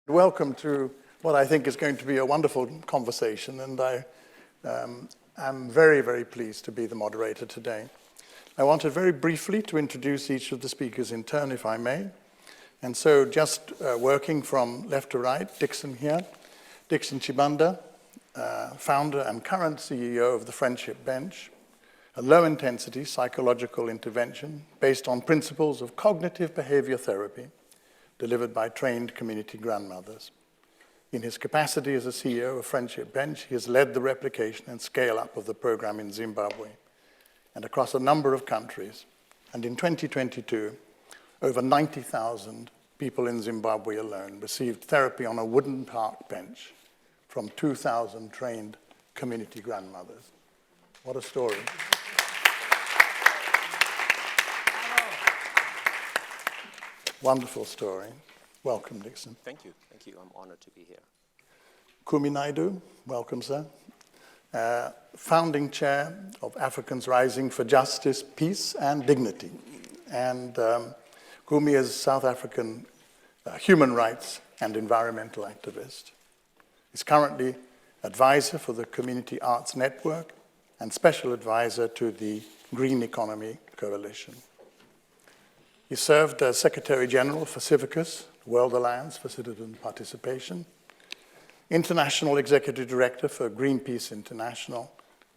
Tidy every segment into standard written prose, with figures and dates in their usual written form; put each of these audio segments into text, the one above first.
Welcome to what I think is going to be a wonderful conversation, and I am very, very pleased to be the moderator today. I wanted very briefly to introduce each of the speakers in turn, if I may. And so just working from left to right, Dixon here. Dixon Chibanda, founder and current CEO of the Friendship Bench, a low-intensity psychological intervention based on principles of cognitive behavior therapy, delivered by trained community grandmothers. In his capacity as a CEO of Friendship Bench, he has led the replication and scale-up of the program in Zimbabwe and across a number of countries. And in 2022, over 90,000 people in Zimbabwe alone received therapy on a wooden park bench from 2,000 trained community grandmothers. What a story. Wonderful story. Welcome, Dixon. Thank you. Thank you. I'm honored to be here. Kumi Naidoo, welcome, sir. Founding chair of Africans Rising for Justice, Peace and Dignity. And Kumi is a South African human rights and environmental activist. He's currently advisor for the Community Arts Network and special advisor to the Green Economy Coalition. He served as Secretary General for Civicus, World Alliance for Citizen Participation, International Executive Director for Greenpeace International,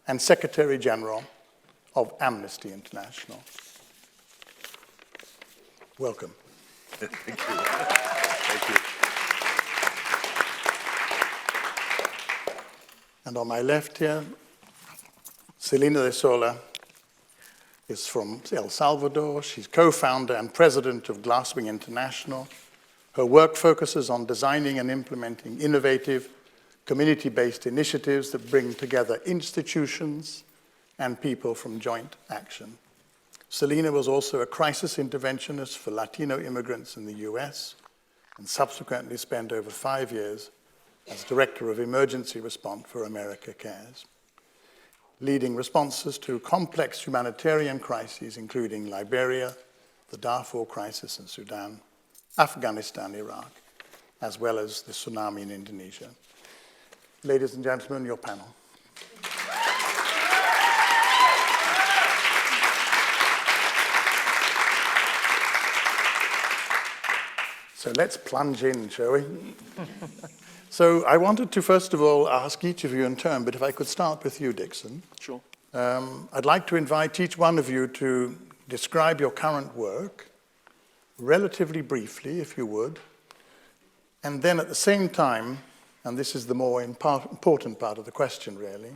and Secretary General of Amnesty International. Welcome. Thank you. Thank you. And on my left here, Celina de Sola is from El Salvador. She's co-founder and president of Glasswing International. Her work focuses on designing and implementing innovative, community-based initiatives that bring together institutions and people from joint action. Celina was also a crisis interventionist for Latino immigrants in the US and subsequently spent over 5 years as Director of Emergency Response for America Cares, leading responses to complex humanitarian crises, including Liberia, the Darfur crisis in Sudan, Afghanistan, Iraq, as well as the tsunami in Indonesia. Ladies and gentlemen, your panel. So let's plunge in, shall we? So I wanted to, first of all, ask each of you in turn, but if I could start with you, Dixon. Sure. I'd like to invite each one of you to describe your current work, relatively briefly, if you would, and then at the same time, and this is the more important part of the question, really,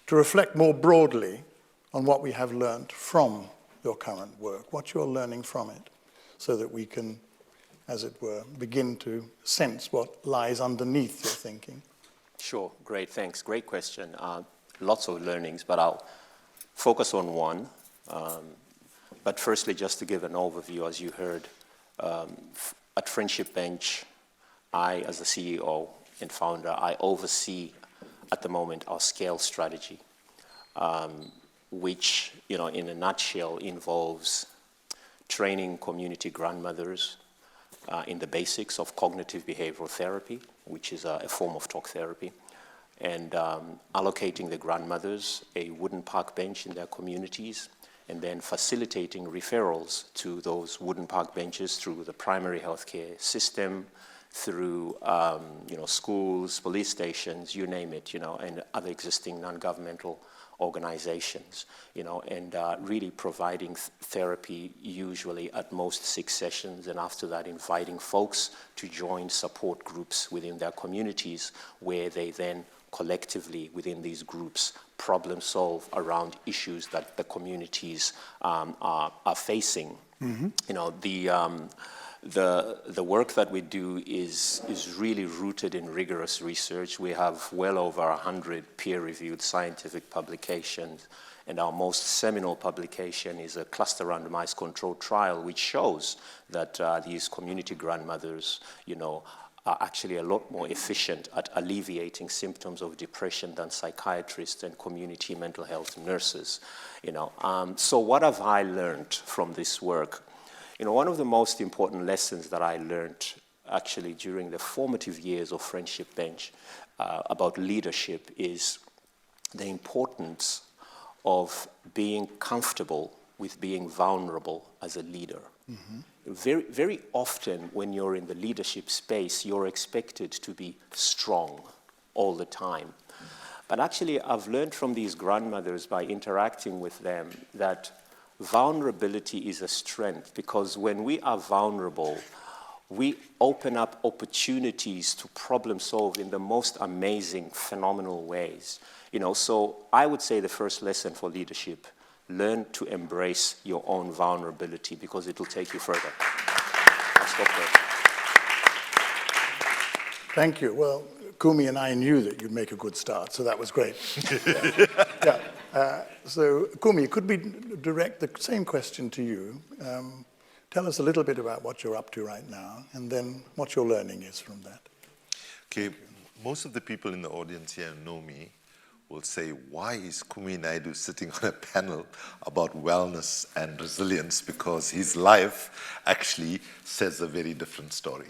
to reflect more broadly on what we have learned from your current work, what you're learning from it, so that we can, as it were, begin to sense what lies underneath your thinking. Sure. Great. Thanks. Great question. Lots of learnings, but I'll focus on one. But firstly, just to give an overview, as you heard, at Friendship Bench, I, as the CEO and founder, I oversee at the moment our scale strategy, which, in a nutshell, involves training community grandmothers in the basics of cognitive behavioral therapy, which is a form of talk therapy, and allocating the grandmothers a wooden park bench in their communities, and then facilitating referrals to those wooden park benches through the primary healthcare system, through schools, police stations, you name it, and other existing non-governmental organizations, and really providing therapy usually at most 6 sessions, and after that inviting folks to join support groups within their communities where they then collectively within these groups problem solve around issues that the communities are facing. Mm-hmm. The work that we do is really rooted in rigorous research. We have well over 100 peer-reviewed scientific publications, and our most seminal publication is a cluster randomized controlled trial which shows that these community grandmothers, are actually a lot more efficient at alleviating symptoms of depression than psychiatrists and community mental health nurses. So what have I learned from this work? One of the most important lessons that I learned actually during the formative years of Friendship Bench about leadership is the importance of being comfortable with being vulnerable as a leader. Very, very often when you're in the leadership space, you're expected to be strong all the time. But actually, I've learned from these grandmothers by interacting with them that vulnerability is a strength, because when we are vulnerable, we open up opportunities to problem solve in the most amazing, phenomenal ways. So I would say the first lesson for leadership: learn to embrace your own vulnerability, because it will take you further. I'll stop there. Thank you. Well, Kumi and I knew that you'd make a good start, so that was great. So, Kumi, could we direct the same question to you? Tell us a little bit about what you're up to right now, and then what your learning is from that. Okay, most of the people in the audience here know me will say, why is Kumi Naidoo sitting on a panel about wellness and resilience? Because his life actually says a very different story.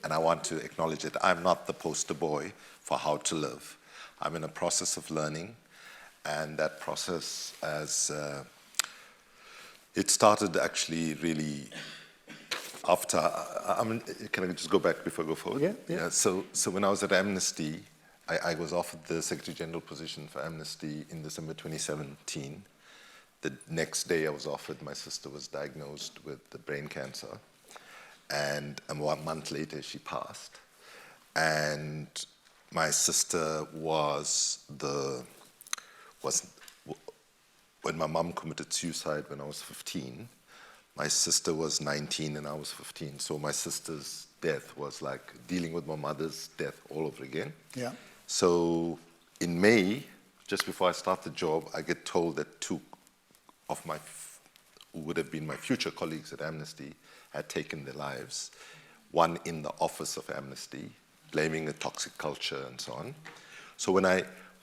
And I want to acknowledge it. I'm not the poster boy for how to live. I'm in a process of learning, and that process it started actually really after, can I just go back before I go forward? Yeah. So when I was at Amnesty, I was offered the Secretary General position for Amnesty in December 2017. The next day I was offered, my sister was diagnosed with the brain cancer. And 1 month later, she passed. And my sister when my mom committed suicide when I was 15, my sister was 19 and I was 15. So my sister's death was like dealing with my mother's death all over again. Yeah. So in May, just before I start the job, I get told that 2 of who would have been my future colleagues at Amnesty had taken their lives. One in the office of Amnesty, blaming a toxic culture and so on. So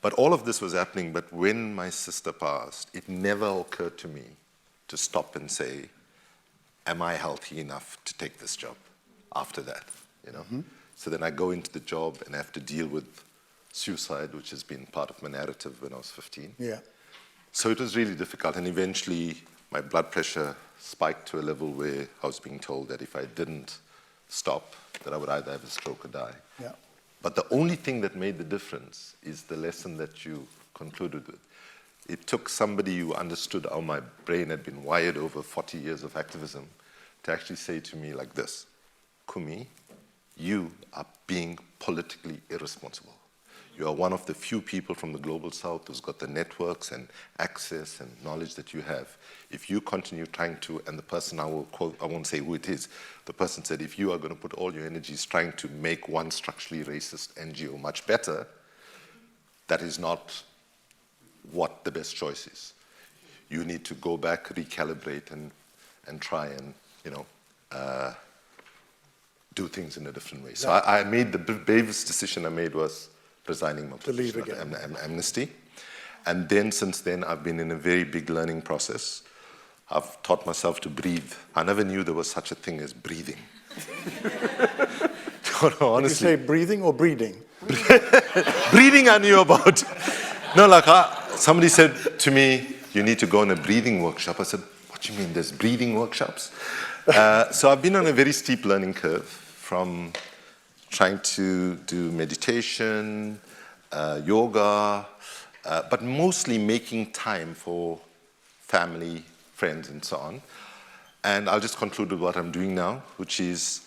but all of this was happening, but when my sister passed, it never occurred to me to stop and say, am I healthy enough to take this job after that, So then I go into the job and I have to deal with suicide, which has been part of my narrative when I was 15. Yeah. So it was really difficult, and eventually my blood pressure spiked to a level where I was being told that if I didn't stop, that I would either have a stroke or die. Yeah. But the only thing that made the difference is the lesson that you concluded with. It took somebody who understood how my brain had been wired over 40 years of activism to actually say to me like this: Kumi, you are being politically irresponsible. You are one of the few people from the Global South who's got the networks and access and knowledge that you have. If you continue trying to, and the person I will quote, I won't say who it is, the person said, if you are going to put all your energies trying to make one structurally racist NGO much better, that is not what the best choice is. You need to go back, recalibrate, and try and, do things in a different way. So I made the bravest decision I made was resigning my position at Amnesty. And then since then, I've been in a very big learning process. I've taught myself to breathe. I never knew there was such a thing as breathing. No, honestly. Did you say breathing or breeding? Breathing I knew about. No, somebody said to me, you need to go on a breathing workshop. I said, what do you mean there's breathing workshops? So I've been on a very steep learning curve, from trying to do meditation, yoga, but mostly making time for family, friends, and so on. And I'll just conclude with what I'm doing now, which is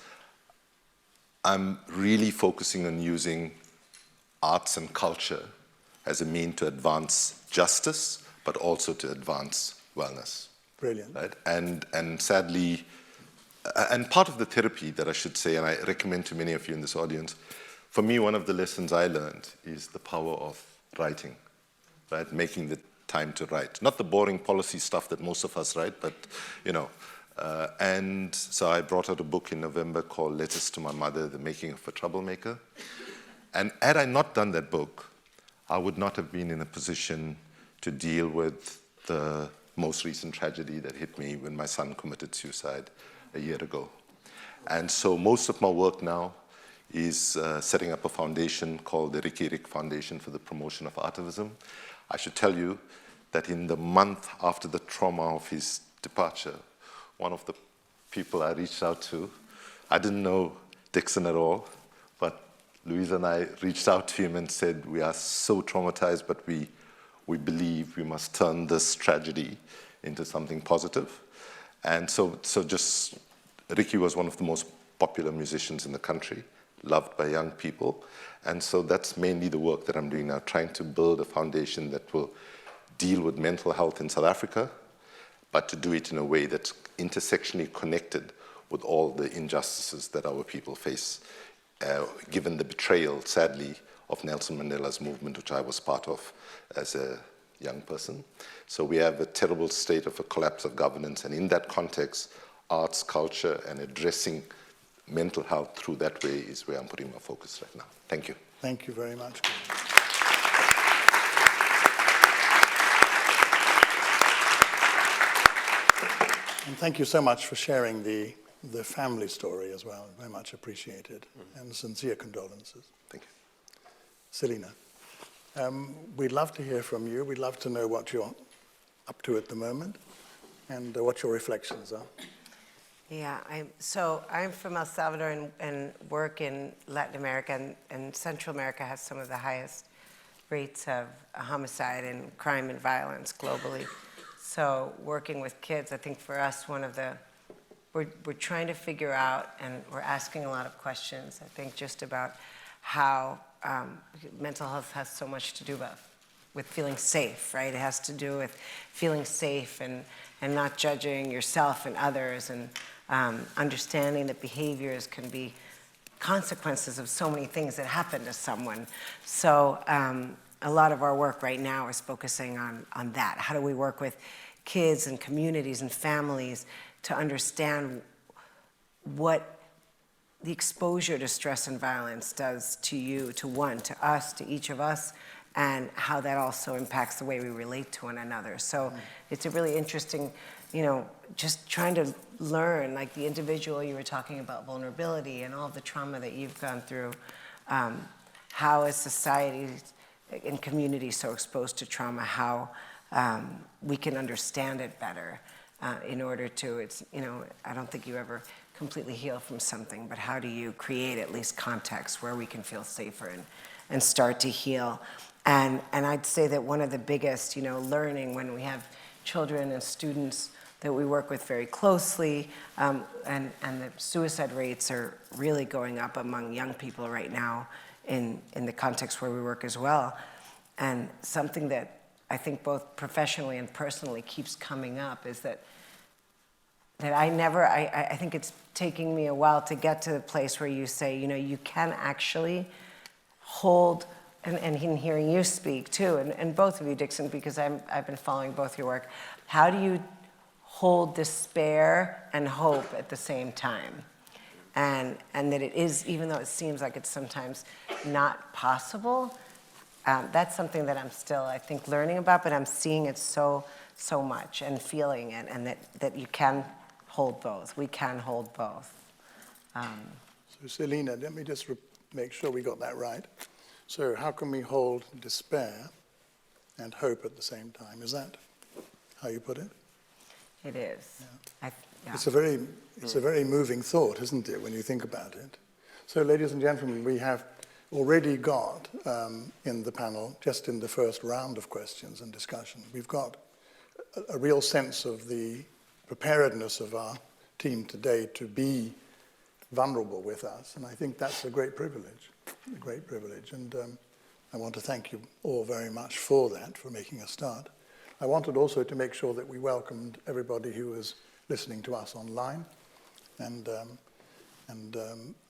I'm really focusing on using arts and culture as a mean to advance justice, but also to advance wellness. Brilliant. Right? And sadly, and part of the therapy that I should say, and I recommend to many of you in this audience, for me, one of the lessons I learned is the power of writing, right? Making the time to write. Not the boring policy stuff that most of us write, but, and so I brought out a book in November called Letters to My Mother, The Making of a Troublemaker. And had I not done that book, I would not have been in a position to deal with the most recent tragedy that hit me when my son committed suicide a year ago. And so most of my work now is setting up a foundation called the Ricky Rick Foundation for the Promotion of Artivism. I should tell you that in the month after the trauma of his departure, one of the people I reached out to, I didn't know Dixon at all, but Louise and I reached out to him and said, we are so traumatized, but we believe we must turn this tragedy into something positive. And so just, Ricky was one of the most popular musicians in the country, loved by young people. And so that's mainly the work that I'm doing now, trying to build a foundation that will deal with mental health in South Africa, but to do it in a way that's intersectionally connected with all the injustices that our people face, given the betrayal, sadly, of Nelson Mandela's movement, which I was part of as a young person. So we have a terrible state of a collapse of governance, and in that context, arts, culture, and addressing mental health through that way is where I'm putting my focus right now. Thank you. Thank you very much. And thank you so much for sharing the family story as well. Very much appreciated. And sincere condolences. Thank you. Celina, we'd love to hear from you. We'd love to know what you're up to at the moment and what your reflections are. Yeah, I'm from El Salvador and work in Latin America, and Central America has some of the highest rates of homicide and crime and violence globally. So working with kids, I think for us, we're trying to figure out, and we're asking a lot of questions, I think, just about how mental health has so much to do with feeling safe, right? It has to do with feeling safe and not judging yourself and others, and understanding that behaviors can be consequences of so many things that happen to someone. So a lot of our work right now is focusing on that. How do we work with kids and communities and families to understand what the exposure to stress and violence does to you, to us, to each of us, and how that also impacts the way we relate to one another. So it's a really interesting, just trying to learn, like the individual you were talking about, vulnerability and all the trauma that you've gone through, how is society and community so exposed to trauma, how we can understand it better in order to, I don't think you ever completely heal from something, but how do you create at least context where we can feel safer and start to heal? And I'd say that one of the biggest, learning when we have children and students that we work with very closely, and the suicide rates are really going up among young people right now in the context where we work as well. And something that I think both professionally and personally keeps coming up is that I think it's taking me a while to get to the place where you say, you can actually hold, and in hearing you speak too, and both of you, Dixon, because I've been following both your work, how do you hold despair and hope at the same time? And that it is, even though it seems like it's sometimes not possible, that's something that I'm still, I think, learning about, but I'm seeing it so much and feeling it, and that you can hold both. We can hold both. So Celina, let me just make sure we got that right. So how can we hold despair and hope at the same time? Is that how you put it? It is. Yeah. It's a very moving thought, isn't it, when you think about it? So, ladies and gentlemen, we have already got in the panel, just in the first round of questions and discussion, we've got a real sense of the preparedness of our team today to be vulnerable with us, and I think that's a great privilege, and I want to thank you all very much for that, for making a start. I wanted also to make sure that we welcomed everybody who was listening to us online, and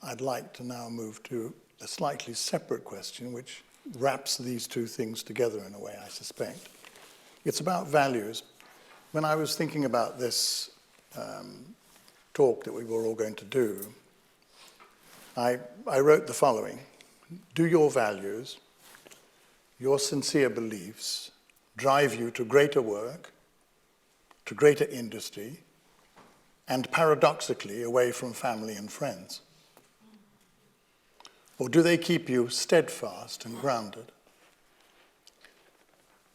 I'd like to now move to a slightly separate question which wraps these two things together in a way, I suspect. It's about values. When I was thinking about this talk that we were all going to do, I wrote the following: do your values, your sincere beliefs, drive you to greater work, to greater industry, and paradoxically away from family and friends? Or do they keep you steadfast and grounded?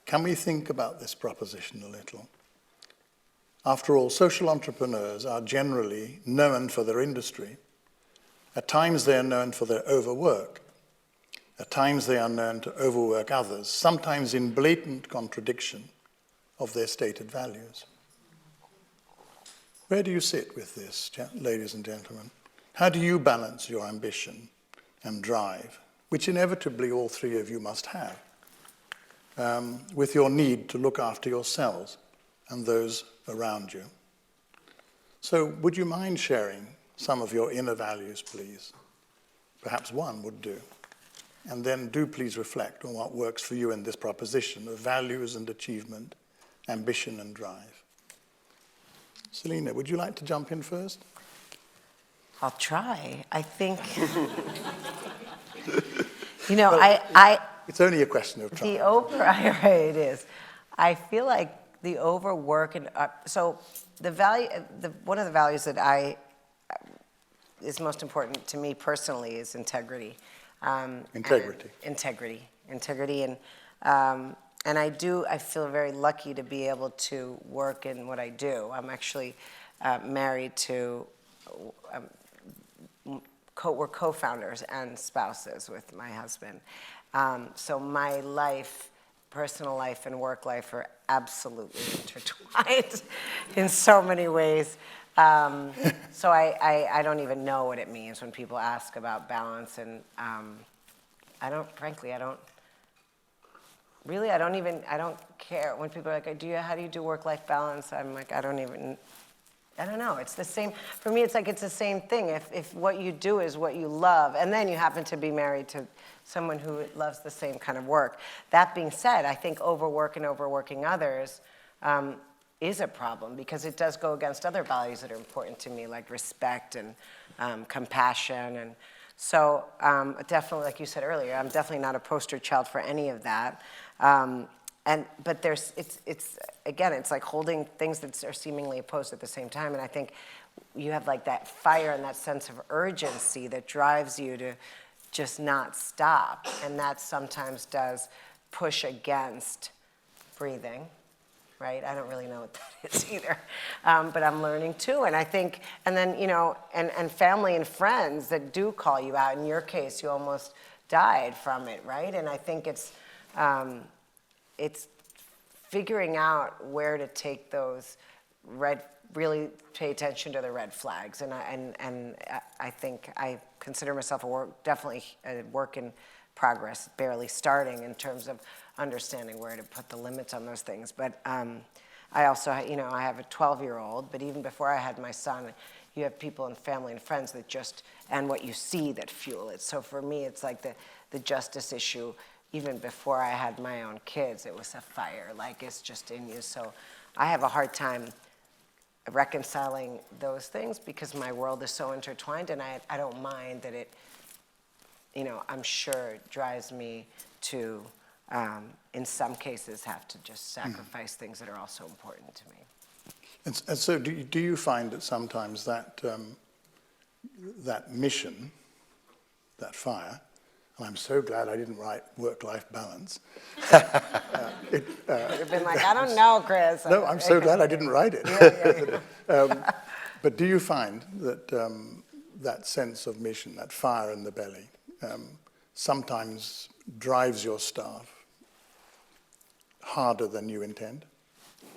Can we think about this proposition a little? After all, social entrepreneurs are generally known for their industry. At times they are known for their overwork. At times they are known to overwork others, sometimes in blatant contradiction of their stated values. Where do you sit with this, ladies and gentlemen? How do you balance your ambition and drive, which inevitably all three of you must have, with your need to look after yourselves and those around you? So would you mind sharing some of your inner values, please? Perhaps one would do. And then do please reflect on what works for you in this proposition of values and achievement, ambition and drive. Celina, would you like to jump in first? I'll try. I think, It's only a question of trying. It is. I feel like the overwork and so one of the values that is most important to me personally is integrity. Integrity, and I feel very lucky to be able to work in what I do. I'm actually married to, we're co-founders and spouses with my husband. So my life, personal life and work life are absolutely intertwined in so many ways. So I don't even know what it means when people ask about balance, and I don't care when people are like, how do you do work-life balance? I'm like, I don't know. It's the same, for me it's like it's the same thing. If what you do is what you love, and then you happen to be married to someone who loves the same kind of work. That being said, I think overwork and overworking others is a problem, because it does go against other values that are important to me, like respect and compassion. And so definitely, like you said earlier, I'm definitely not a poster child for any of that. But it's like holding things that are seemingly opposed at the same time. And I think you have like that fire and that sense of urgency that drives you to just not stop. And that sometimes does push against breathing, right? I don't really know what that is either. But I'm learning too. And I think, and then, and family and friends that do call you out. In your case, you almost died from it, right? And I think it's figuring out where to take those really pay attention to the red flags. And I think I consider myself definitely a work in progress, barely starting in terms of understanding where to put the limits on those things. But I also, I have a 12-year-old, but even before I had my son, you have people and family and friends and what you see that fuel it. So for me, it's like the justice issue. Even before I had my own kids, it was a fire, like it's just in you. So I have a hard time reconciling those things because my world is so intertwined, and I don't mind that it, I'm sure drives me to, in some cases, have to just sacrifice things that are also important to me. And so do you find that sometimes that mission, that fire, and I'm so glad I didn't write work-life balance. You've been like, I don't know, Chris. No, I'm so glad I didn't write it. But do you find that that sense of mission, that fire in the belly, sometimes drives your staff harder than you intend?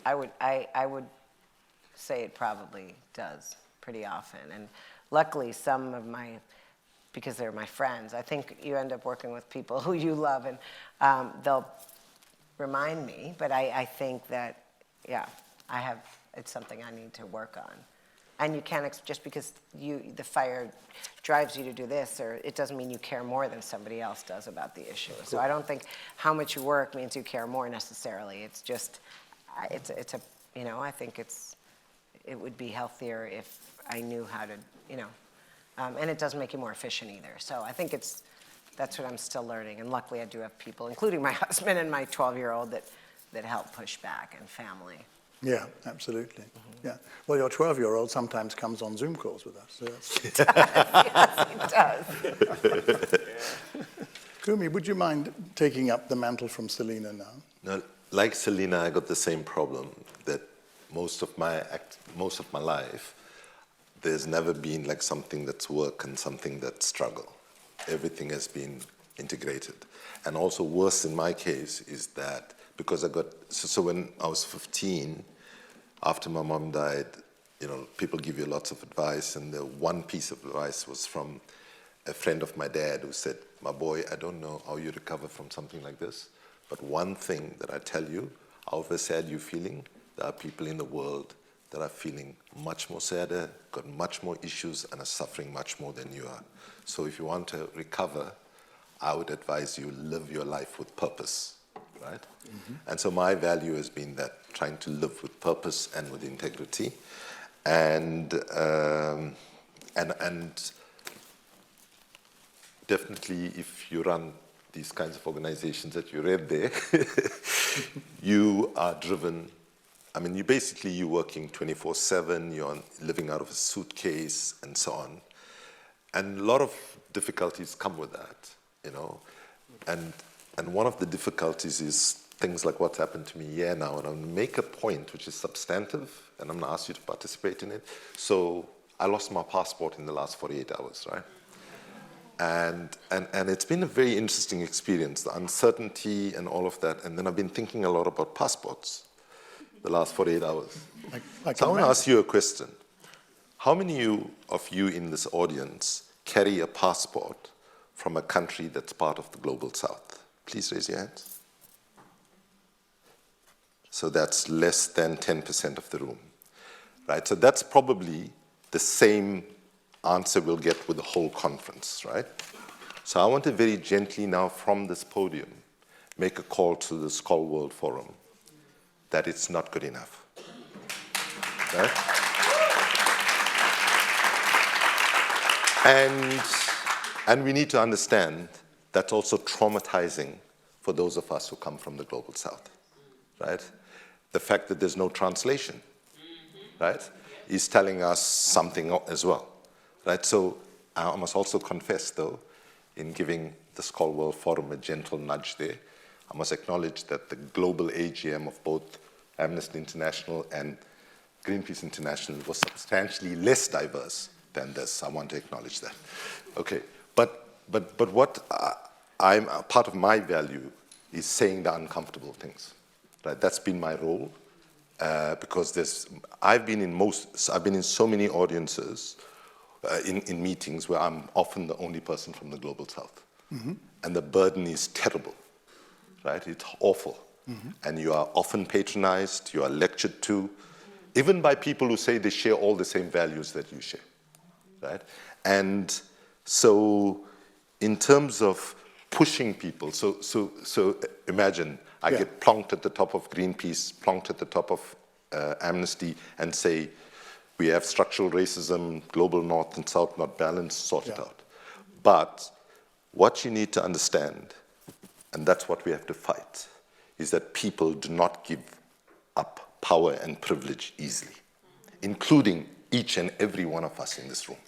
I would say it probably does pretty often. And luckily, because they're my friends, I think you end up working with people who you love, and they'll remind me. But I think that, it's something I need to work on. And you can't, just because the fire drives you to do this, or it doesn't mean you care more than somebody else does about the issue. So I don't think how much you work means you care more necessarily. It's just, I think it would be healthier if I knew how to, and it doesn't make you more efficient either. So I think that's what I'm still learning. And luckily I do have people, including my husband and my 12-year-old, that help push back, and family. Yeah, absolutely. Yeah. Well, your 12-year-old sometimes comes on Zoom calls with us. So that's... Yes, it does. Kumi, would you mind taking up the mantle from Celina now? Now, like Celina, I got the same problem that most of my life, there's never been like something that's work and something that's struggle. Everything has been integrated. And also worse in my case is that because so when I was 15, after my mom died, people give you lots of advice, and the one piece of advice was from a friend of my dad who said, "My boy, I don't know how you recover from something like this, but one thing that I tell you, however sad you're feeling, there are people in the world that are feeling much more sadder, got much more issues, and are suffering much more than you are. So if you want to recover, I would advise you live your life with purpose." Right? Mm-hmm. And so my value has been that, trying to live with purpose and with integrity. And definitely if you run these kinds of organizations that you read there, you are driven. I mean, you're working 24/7, you're living out of a suitcase and so on. And a lot of difficulties come with that, And one of the difficulties is things like what's happened to me here now. And I'm going to make a point which is substantive, and I'm going to ask you to participate in it. So I lost my passport in the last 48 hours, right? And it's been a very interesting experience, the uncertainty and all of that. And then I've been thinking a lot about passports the last 48 hours. So I want to ask you a question. How many of you in this audience carry a passport from a country that's part of the Global South? Please raise your hands. So that's less than 10% of the room, right? So that's probably the same answer we'll get with the whole conference, right? So I want to very gently now from this podium make a call to the Skoll World Forum that it's not good enough, right? And we need to understand that's also traumatizing for those of us who come from the Global South, right? The fact that there's no translation, right, is telling us something as well, right? So I must also confess, though, in giving the Skoll World Forum a gentle nudge there, I must acknowledge that the global AGM of both Amnesty International and Greenpeace International was substantially less diverse than this. I want to acknowledge that. Okay, but what part of my value is saying the uncomfortable things, right? That's been my role, because I've been in so many audiences, in meetings where I'm often the only person from the Global South, and the burden is terrible, right? It's awful, and you are often patronized, you are lectured to, even by people who say they share all the same values that you share, right? And so, in terms of pushing people, so imagine I get plonked at the top of Greenpeace, plonked at the top of Amnesty, and say, we have structural racism, global north and south not balanced, sort it out. But what you need to understand, and that's what we have to fight, is that people do not give up power and privilege easily, including each and every one of us in this room.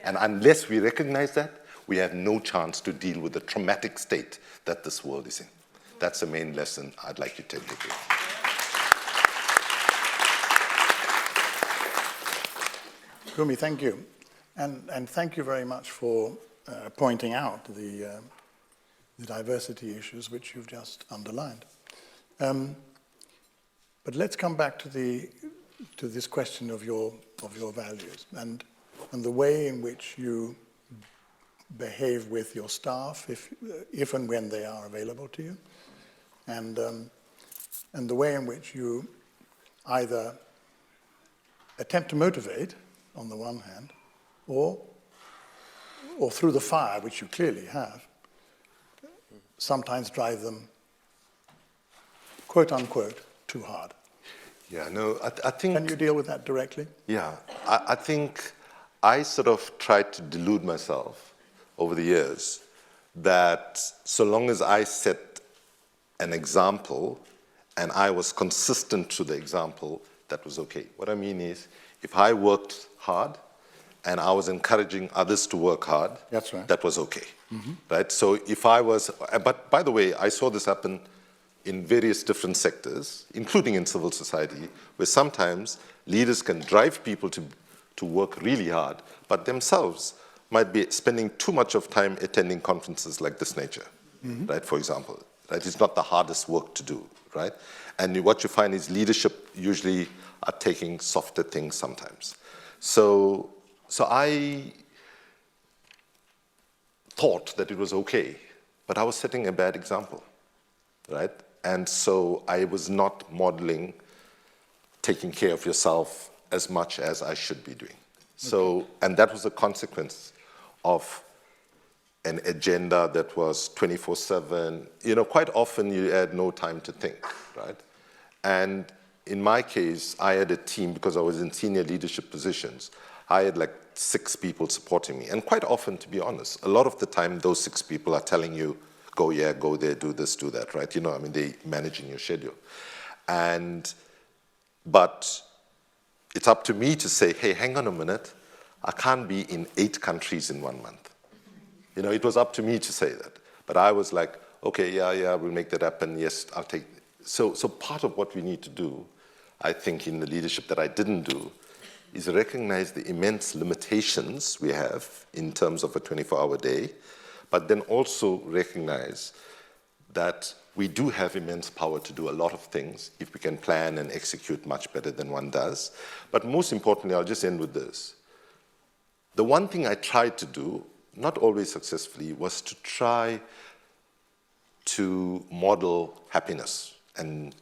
And unless we recognize that, we have no chance to deal with the traumatic state that this world is in. That's the main lesson I'd like you to take away. Kumi, thank you. And thank you very much for pointing out the diversity issues which you've just underlined. But let's come back to this question of your values and the way in which you behave with your staff, if and when they are available to you, and the way in which you either attempt to motivate, on the one hand, or through the fire, which you clearly have, sometimes drive them, quote unquote, too hard. Yeah, no, I think... Can you deal with that directly? Yeah, I think I sort of tried to delude myself over the years that so long as I set an example and I was consistent to the example, that was okay. What I mean is, if I worked hard and I was encouraging others to work hard, That's right. that was okay, right? So if I was, but by the way, I saw this happen in various different sectors, including in civil society, where sometimes leaders can drive people to work really hard, but themselves might be spending too much of time attending conferences like this nature, right, for example. Right? It's not the hardest work to do, right? And what you find is leadership usually are taking softer things sometimes. So I thought that it was okay, but I was setting a bad example, right? And so I was not modeling taking care of yourself as much as I should be doing. So, and that was a consequence of an agenda that was 24/7. You know, quite often you had no time to think, right? And in my case, I had a team, because I was in senior leadership positions, I had like 6 people supporting me. And quite often, to be honest, a lot of the time, those 6 people are telling you, go here, go there, do this, do that, right? You know, I mean, they're managing your schedule. But it's up to me to say, hey, hang on a minute, I can't be in 8 countries in 1 month. You know, it was up to me to say that. But I was like, okay, yeah, we'll make that happen. Yes, I'll take. So part of what we need to do, I think, in the leadership that I didn't do, is recognize the immense limitations we have in terms of a 24-hour day, but then also recognize that we do have immense power to do a lot of things if we can plan and execute much better than one does. But most importantly, I'll just end with this. The one thing I tried to do, not always successfully, was to try to model happiness. And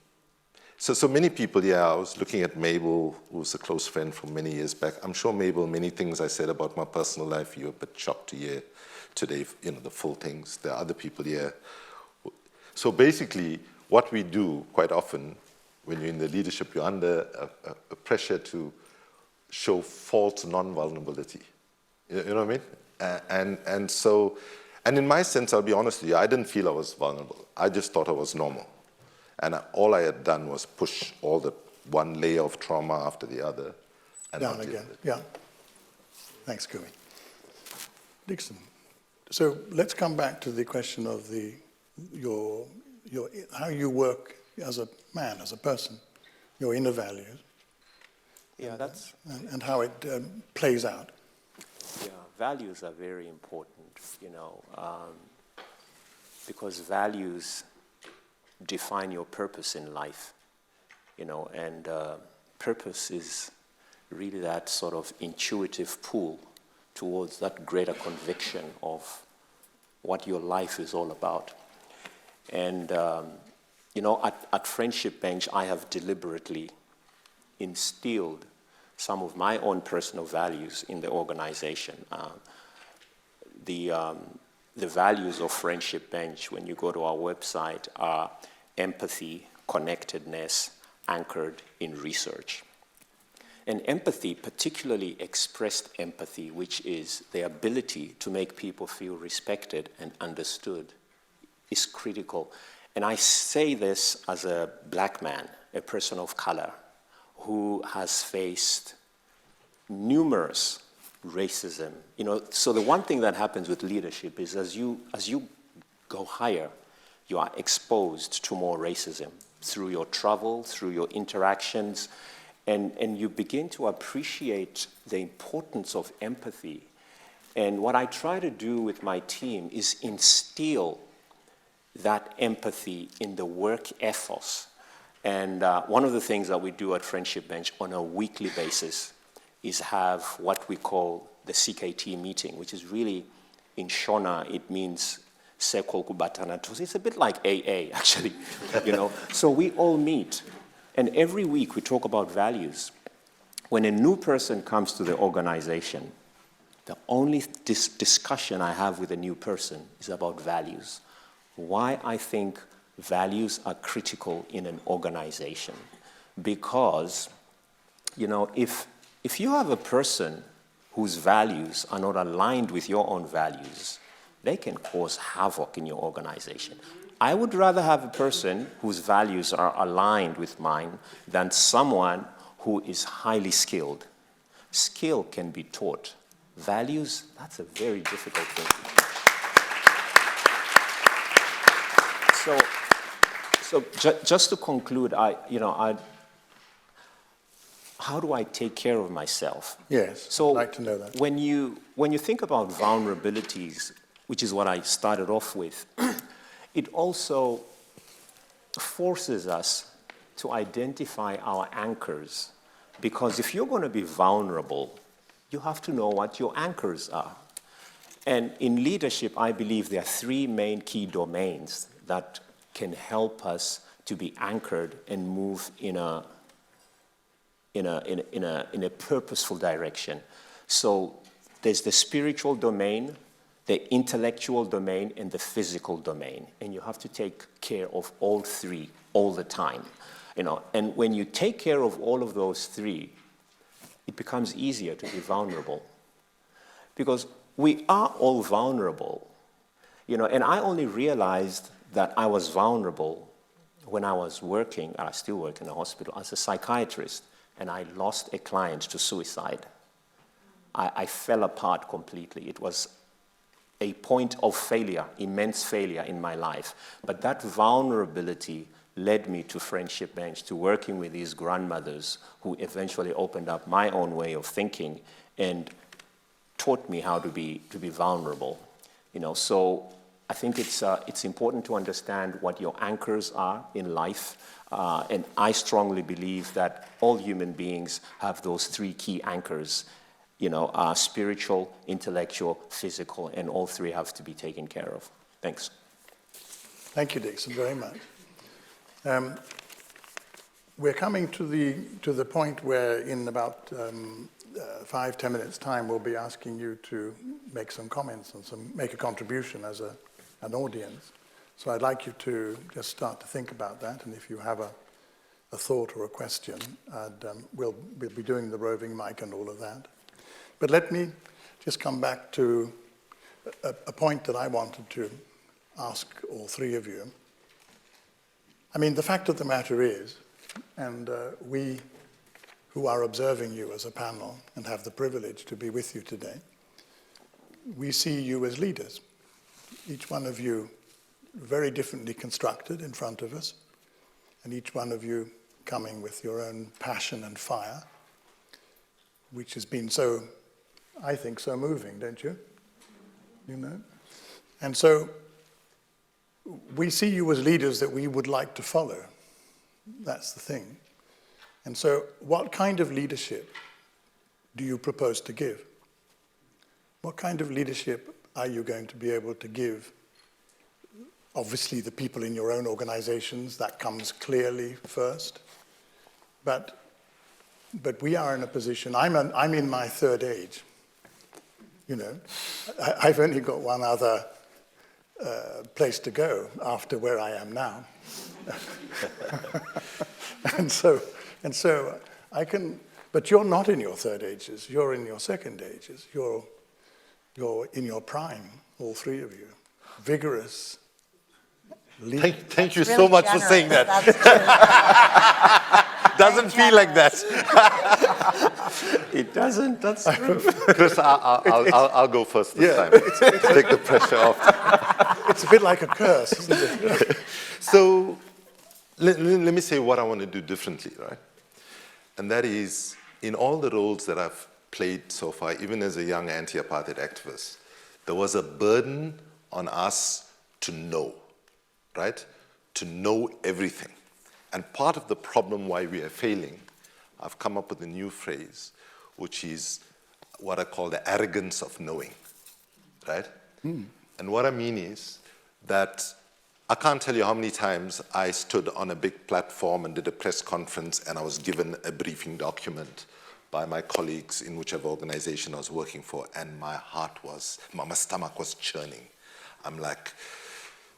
so many people, I was looking at Mabel, who was a close friend from many years back. I'm sure, Mabel, many things I said about my personal life, you're a bit shocked to hear today, you know, the full things. There are other people here. So basically, what we do quite often, when you're in the leadership, you're under a pressure to show false non-vulnerability. You know what I mean? And in my sense, I'll be honest with you, I didn't feel I was vulnerable. I just thought I was normal. And all I had done was push all the one layer of trauma after the other. And Down again, yeah. Thanks, Kumi. Dixon, so let's come back to the question of your how you work as a man, as a person, your inner values. Yeah, that's... And how it plays out. Yeah, values are very important, you know, because values define your purpose in life, you know, and purpose is really that sort of intuitive pull towards that greater conviction of what your life is all about. And, you know, at Friendship Bench, I have deliberately instilled some of my own personal values in the organization. The values of Friendship Bench, when you go to our website, are empathy, connectedness, anchored in research. And empathy, particularly expressed empathy, which is the ability to make people feel respected and understood, is critical. And I say this as a black man, a person of color, who has faced numerous racism. You know, so the one thing that happens with leadership is as you go higher, you are exposed to more racism through your travel, through your interactions, and you begin to appreciate the importance of empathy. And what I try to do with my team is instill that empathy in the work ethos. And one of the things that we do at Friendship Bench on a weekly basis is have what we call the CKT meeting, which is really, in Shona, it means Sekol Kubatana. It's a bit like AA, actually, you know. So we all meet, and every week we talk about values. When a new person comes to the organization, the only discussion I have with a new person is about values. Why I think values are critical in an organization. Because, you know, if you have a person whose values are not aligned with your own values, they can cause havoc in your organization. I would rather have a person whose values are aligned with mine than someone who is highly skilled. Skill can be taught. Values, that's a very difficult thing. So just to conclude, how do I take care of myself? Yes, So I'd like to know that. when you think about vulnerabilities, which is what I started off with, it also forces us to identify our anchors. Because if you're going to be vulnerable, you have to know what your anchors are. And in leadership, I believe there are three main key domains that can help us to be anchored and move in a purposeful direction. So there's the spiritual domain, the intellectual domain, and the physical domain. And you have to take care of all three all the time. And when you take care of all of those three, it becomes easier to be vulnerable. Because we are all vulnerable. And I only realized that I was vulnerable when I was working, and I still work in a hospital, as a psychiatrist, and I lost a client to suicide. I fell apart completely. It was a point of failure, immense failure in my life. But that vulnerability led me to Friendship Bench, to working with these grandmothers who eventually opened up my own way of thinking and taught me how to be vulnerable. So I think it's important to understand what your anchors are in life. And I strongly believe that all human beings have those three key anchors, spiritual, intellectual, physical, and all three have to be taken care of. Thanks. Thank you, Dixon, very much. We're coming to the point where in about 5-10 minutes' time, we'll be asking you to make some comments and make a contribution as an audience. So I'd like you to just start to think about that, and if you have a thought or a question, we'll be doing the roving mic and all of that. But let me just come back to a point that I wanted to ask all three of you. I mean, the fact of the matter is, and we who are observing you as a panel and have the privilege to be with you today, we see you as leaders. Each one of you very differently constructed in front of us, and each one of you coming with your own passion and fire, which has been so, I think, so moving, don't you? And so we see you as leaders that we would like to follow. That's the thing. And so what kind of leadership do you propose to give? What kind of leadership are you going to be able to give? Obviously, the people in your own organizations, that comes clearly first. But we are in a position, I'm in my third age. I've only got one other place to go after where I am now. and so I can, but you're not in your third ages, you're in your second ages. You're in your prime, all three of you. Vigorous. Thank you so much for saying that. Doesn't feel like that. It doesn't, that's true. Chris, I'll go first this time. Take the pressure off. It's a bit like a curse, isn't it? So let me say what I want to do differently, right? And that is, in all the roles that I've played so far, even as a young anti-apartheid activist, there was a burden on us to know, right? To know everything. And part of the problem why we are failing, I've come up with a new phrase, which is what I call the arrogance of knowing, right? And what I mean is that I can't tell you how many times I stood on a big platform and did a press conference and I was given a briefing document by my colleagues in whichever organization I was working for, and my stomach was churning. I'm like,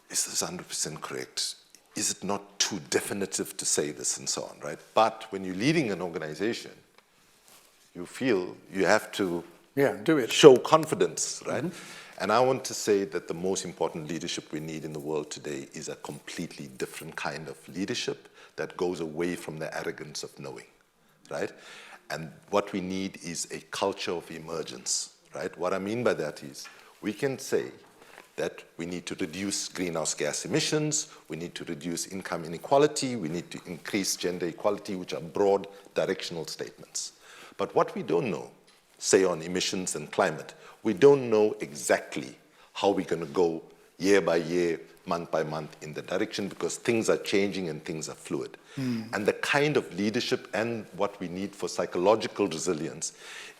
is this 100% correct? Is it not too definitive to say this, and so on, right? But when you're leading an organization, you feel you have to do it. show confidence, right? And I want to say that the most important leadership we need in the world today is a completely different kind of leadership that goes away from the arrogance of knowing, right? And what we need is a culture of emergence, right? What I mean by that is we can say that we need to reduce greenhouse gas emissions, we need to reduce income inequality, we need to increase gender equality, which are broad directional statements. But what we don't know, say on emissions and climate, we don't know exactly how we're going to go year by year, month by month in the direction, because things are changing and things are fluid. And the kind of leadership and what we need for psychological resilience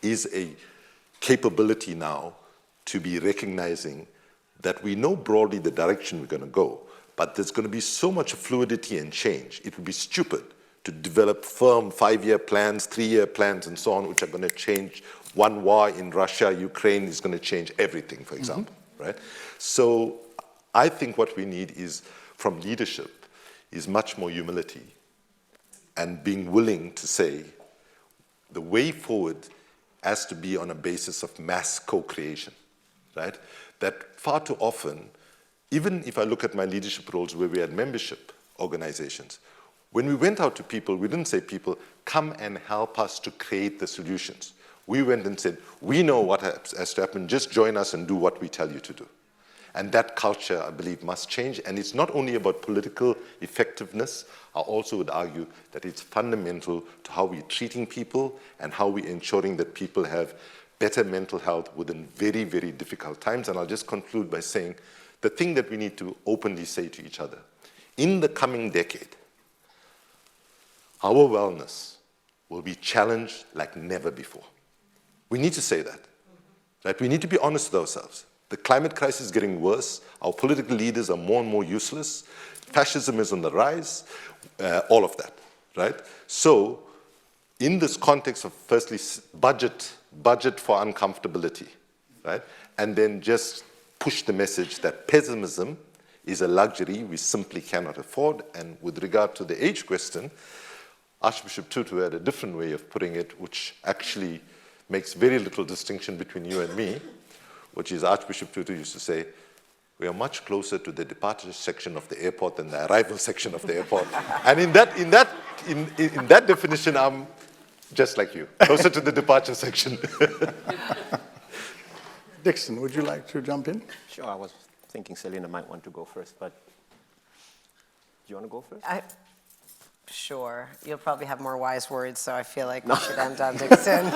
is a capability now to be recognizing that we know broadly the direction we're going to go, but there's going to be so much fluidity and change. It would be stupid to develop firm 5-year plans, 3-year plans, and so on, which are going to change. One war in Russia, Ukraine is going to change everything, for example, right? So I think what we need is, from leadership, is much more humility and being willing to say the way forward has to be on a basis of mass co-creation, right? That far too often, even if I look at my leadership roles where we had membership organizations, when we went out to people, we didn't say, people, come and help us to create the solutions. We went and said, we know what has to happen, just join us and do what we tell you to do. And that culture, I believe, must change. And it's not only about political effectiveness. I also would argue that it's fundamental to how we're treating people and how we're ensuring that people have better mental health within very, very difficult times. And I'll just conclude by saying the thing that we need to openly say to each other, in the coming decade, our wellness will be challenged like never before. We need to say that, right? We need to be honest with ourselves. The climate crisis is getting worse. Our political leaders are more and more useless. Fascism is on the rise, all of that, right? So in this context of, firstly, budget for uncomfortability, right? And then just push the message that pessimism is a luxury we simply cannot afford. And with regard to the age question, Archbishop Tutu had a different way of putting it, which actually makes very little distinction between you and me, which is Archbishop Tutu used to say, we are much closer to the departure section of the airport than the arrival section of the airport. And in that definition, I'm just like you, closer to the departure section. Dixon, would you like to jump in? Sure, I was thinking Celina might want to go first, but do you want to go first? Sure. You'll probably have more wise words, so I feel like we should end on Dixon.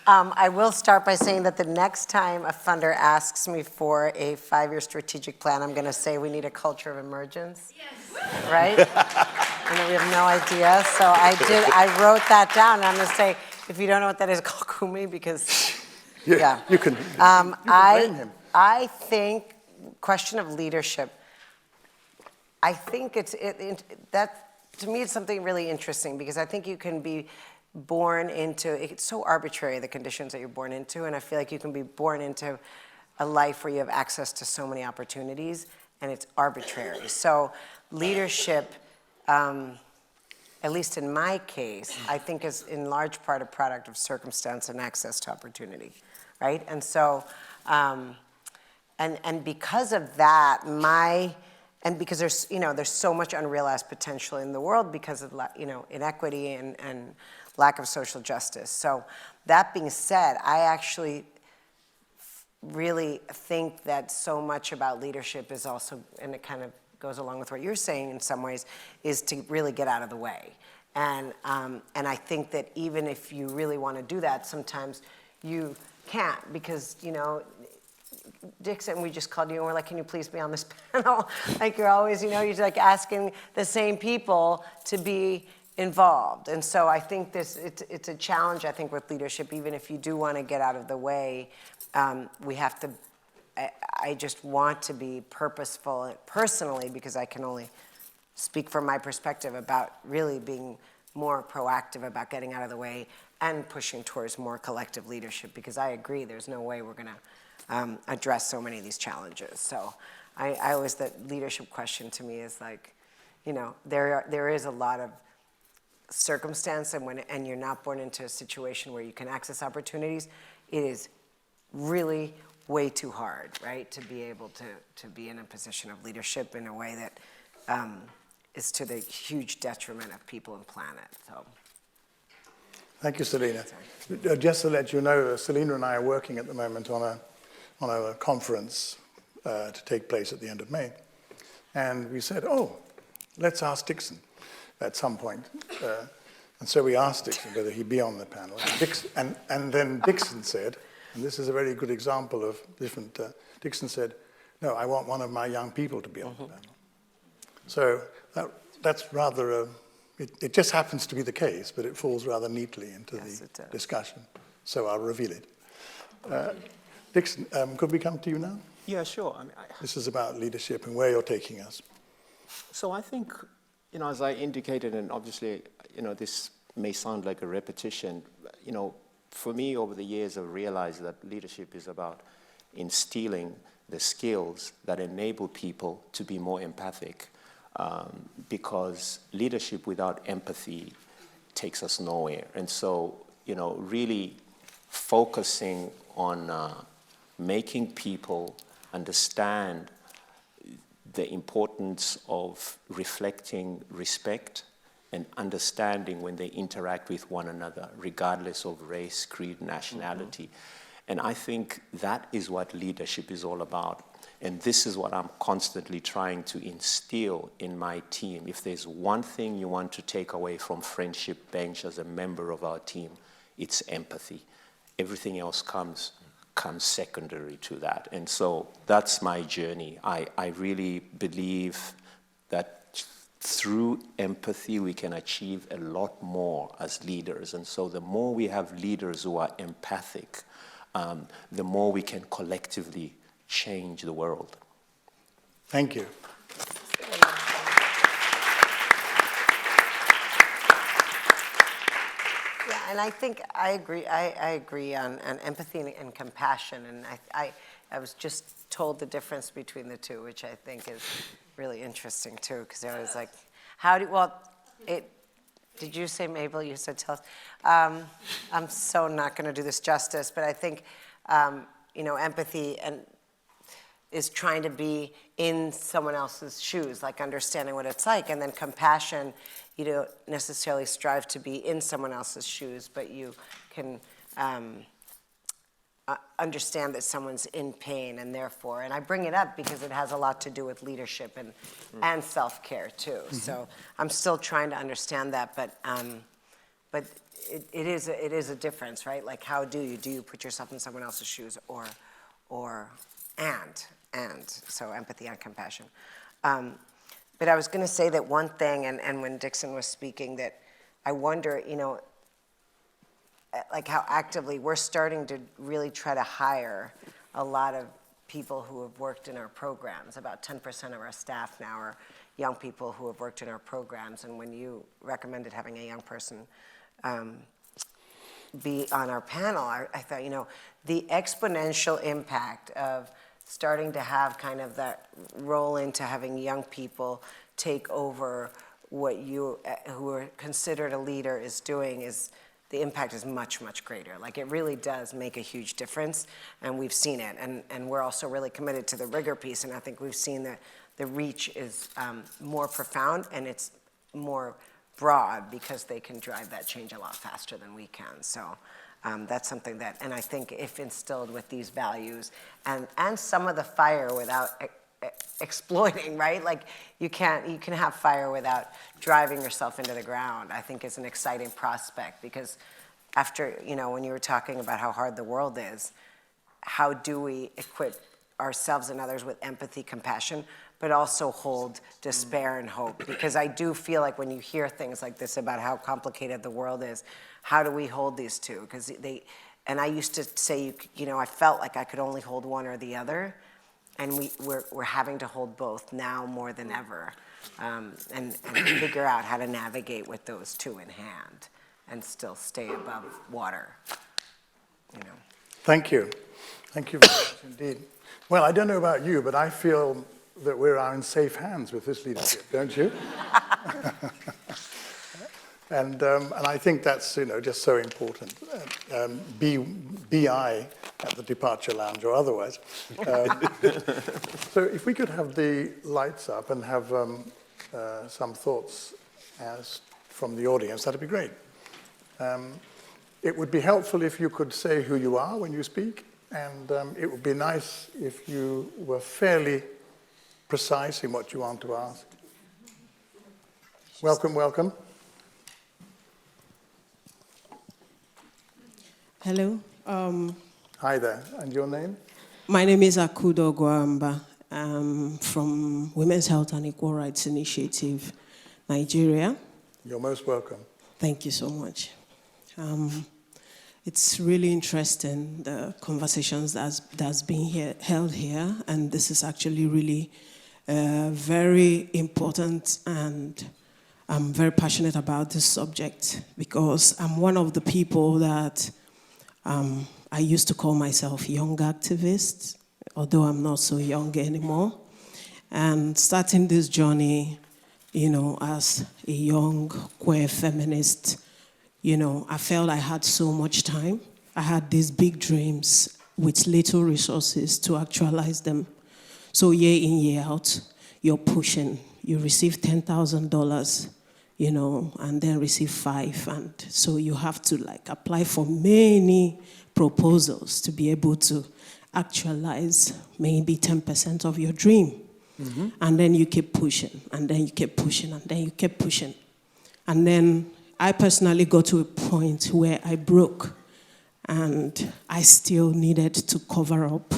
I will start by saying that the next time a funder asks me for a 5-year strategic plan, I'm going to say we need a culture of emergence. Yes. Right? And that we have no idea. So I wrote that down, and I'm going to say, if you don't know what that is, call Kumi, because, yeah. You can blame him. I think, question of leadership, I think that, to me, it's something really interesting, because I think you can be born into, it's so arbitrary, the conditions that you're born into, and I feel like you can be born into a life where you have access to so many opportunities, and it's arbitrary. So leadership, at least in my case, I think is in large part a product of circumstance and access to opportunity, right? And so, and because of that, and because there's so much unrealized potential in the world because of inequity and lack of social justice. So that being said, I actually really think that so much about leadership is also, and it kind of goes along with what you're saying in some ways, is to really get out of the way. And I think that even if you really want to do that, sometimes you can't, because Dixon, we just called you and we're like, can you please be on this panel? Like you're always, you're like asking the same people to be involved. And so I think it's a challenge, I think, with leadership, even if you do want to get out of the way, we have to, I just want to be purposeful personally, because I can only speak from my perspective about really being more proactive about getting out of the way and pushing towards more collective leadership, because I agree there's no way we're going to address so many of these challenges. So I always, that leadership question to me is like, there is a lot of circumstance, and you're not born into a situation where you can access opportunities, it is really way too hard, right? To be able to be in a position of leadership in a way that is to the huge detriment of people and planet. So. Thank you, Celina. Just to let you know, Celina and I are working at the moment on a conference to take place at the end of May. And we said, oh, let's ask Dixon at some point. And so we asked Dixon whether he'd be on the panel. And then Dixon said, and this is a very good example of different, Dixon said, no, I want one of my young people to be on the panel. So that's rather it just happens to be the case, but it falls rather neatly into the discussion. So I'll reveal it. Dixon, could we come to you now? Yeah, sure. I mean, This is about leadership and where you're taking us. So I think, as I indicated, and obviously, this may sound like a repetition, for me over the years I've realized that leadership is about instilling the skills that enable people to be more empathic. Because leadership without empathy takes us nowhere. And so, really focusing on making people understand the importance of reflecting respect and understanding when they interact with one another, regardless of race, creed, nationality. And I think that is what leadership is all about. And this is what I'm constantly trying to instill in my team. If there's one thing you want to take away from Friendship Bench as a member of our team, it's empathy. Everything else comes secondary to that. And so that's my journey. I really believe that through empathy we can achieve a lot more as leaders. And so the more we have leaders who are empathic, the more we can collectively change the world. Thank you. Yeah, and I think I agree. I agree on empathy and compassion. And I was just told the difference between the two, which I think is really interesting too, because I was like, did you say, Mabel? You said tell us. I'm so not going to do this justice, but I think, empathy is trying to be in someone else's shoes, like understanding what it's like. And then compassion, you don't necessarily strive to be in someone else's shoes, but you can understand that someone's in pain, and therefore, and I bring it up because it has a lot to do with leadership and self-care too. Mm-hmm. So I'm still trying to understand that, but it is a difference, right? Like, how do you put yourself in someone else's shoes, and so empathy and compassion. But I was going to say that one thing, and when Dixon was speaking, that I wonder, like how actively we're starting to really try to hire a lot of people who have worked in our programs. About 10% of our staff now are young people who have worked in our programs. And when you recommended having a young person be on our panel, I thought, the exponential impact of starting to have kind of that roll into having young people take over what you, who are considered a leader, is doing, is the impact is much, much greater. Like, it really does make a huge difference, and we've seen it. And we're also really committed to the rigor piece, and I think we've seen that the reach is more profound and it's more broad because they can drive that change a lot faster than we can. So that's something that, and I think if instilled with these values and some of the fire without exploiting, right? Like, you can have fire without driving yourself into the ground, I think is an exciting prospect, because after, when you were talking about how hard the world is, how do we equip ourselves and others with empathy, compassion, but also hold despair and hope? Because I do feel like when you hear things like this about how complicated the world is, how do we hold these two? Because and I used to say, I felt like I could only hold one or the other, and we're having to hold both now more than ever, and figure out how to navigate with those two in hand and still stay above water, Thank you. Thank you very much indeed. Well, I don't know about you, but I feel that we're in safe hands with this leadership, don't you? And I think that's, just so important. BI at the departure lounge or otherwise. So if we could have the lights up and have some thoughts from the audience, that'd be great. It would be helpful if you could say who you are when you speak, and it would be nice if you were fairly precise in what you want to ask. Welcome, welcome. Hello. Hi there, and your name? My name is Akudo Gwamba. I'm from Women's Health and Equal Rights Initiative, Nigeria. You're most welcome. Thank you so much. It's really interesting, the conversations that's being held here, and this is actually really very important, and I'm very passionate about this subject because I'm one of the people that I used to call myself young activist, although I'm not so young anymore. And starting this journey, as a young queer feminist, I felt I had so much time. I had these big dreams with little resources to actualize them. So year in, year out, you're pushing. You receive $10,000, and then receive 5. And so you have to apply for many proposals to be able to actualize maybe 10% of your dream. Mm-hmm. And then you keep pushing, and then you keep pushing, and then you keep pushing. And then I personally got to a point where I broke, and I still needed to cover up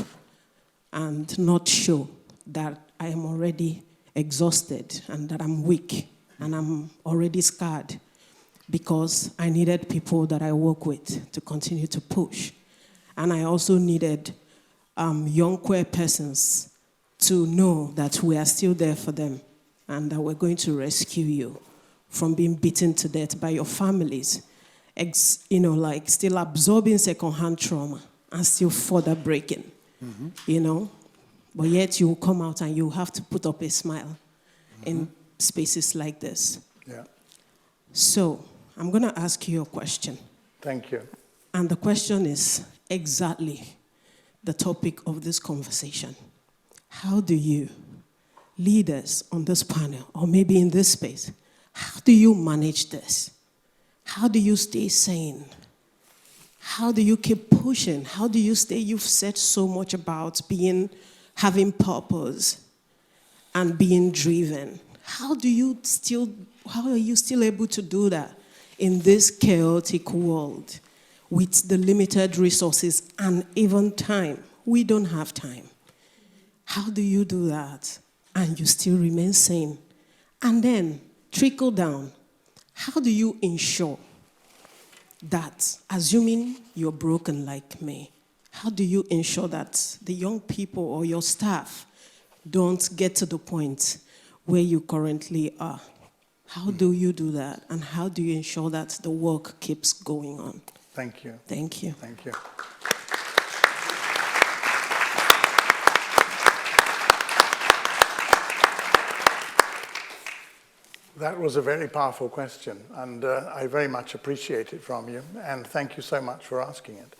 and not show that I am already exhausted and that I'm weak and I'm already scarred, because I needed people that I work with to continue to push. And I also needed young queer persons to know that we are still there for them and that we're going to rescue you from being beaten to death by your families, still absorbing secondhand trauma and still further breaking, But yet you will come out and you have to put up a smile in spaces like this. Yeah. So I'm going to ask you a question. Thank you. And the question is exactly the topic of this conversation. How do you, leaders on this panel, or maybe in this space, how do you manage this? How do you stay sane? How do you keep pushing? How do you stay? You've said so much about having purpose and being driven. How are you still able to do that in this chaotic world with the limited resources and even time? We don't have time. How do you do that and you still remain sane? And then trickle down. How do you ensure that, assuming you're broken like me, how do you ensure that the young people or your staff don't get to the point where you currently are? How do you do that? And how do you ensure that the work keeps going on? Thank you. Thank you. Thank you. That was a very powerful question, and I very much appreciate it from you, and thank you so much for asking it.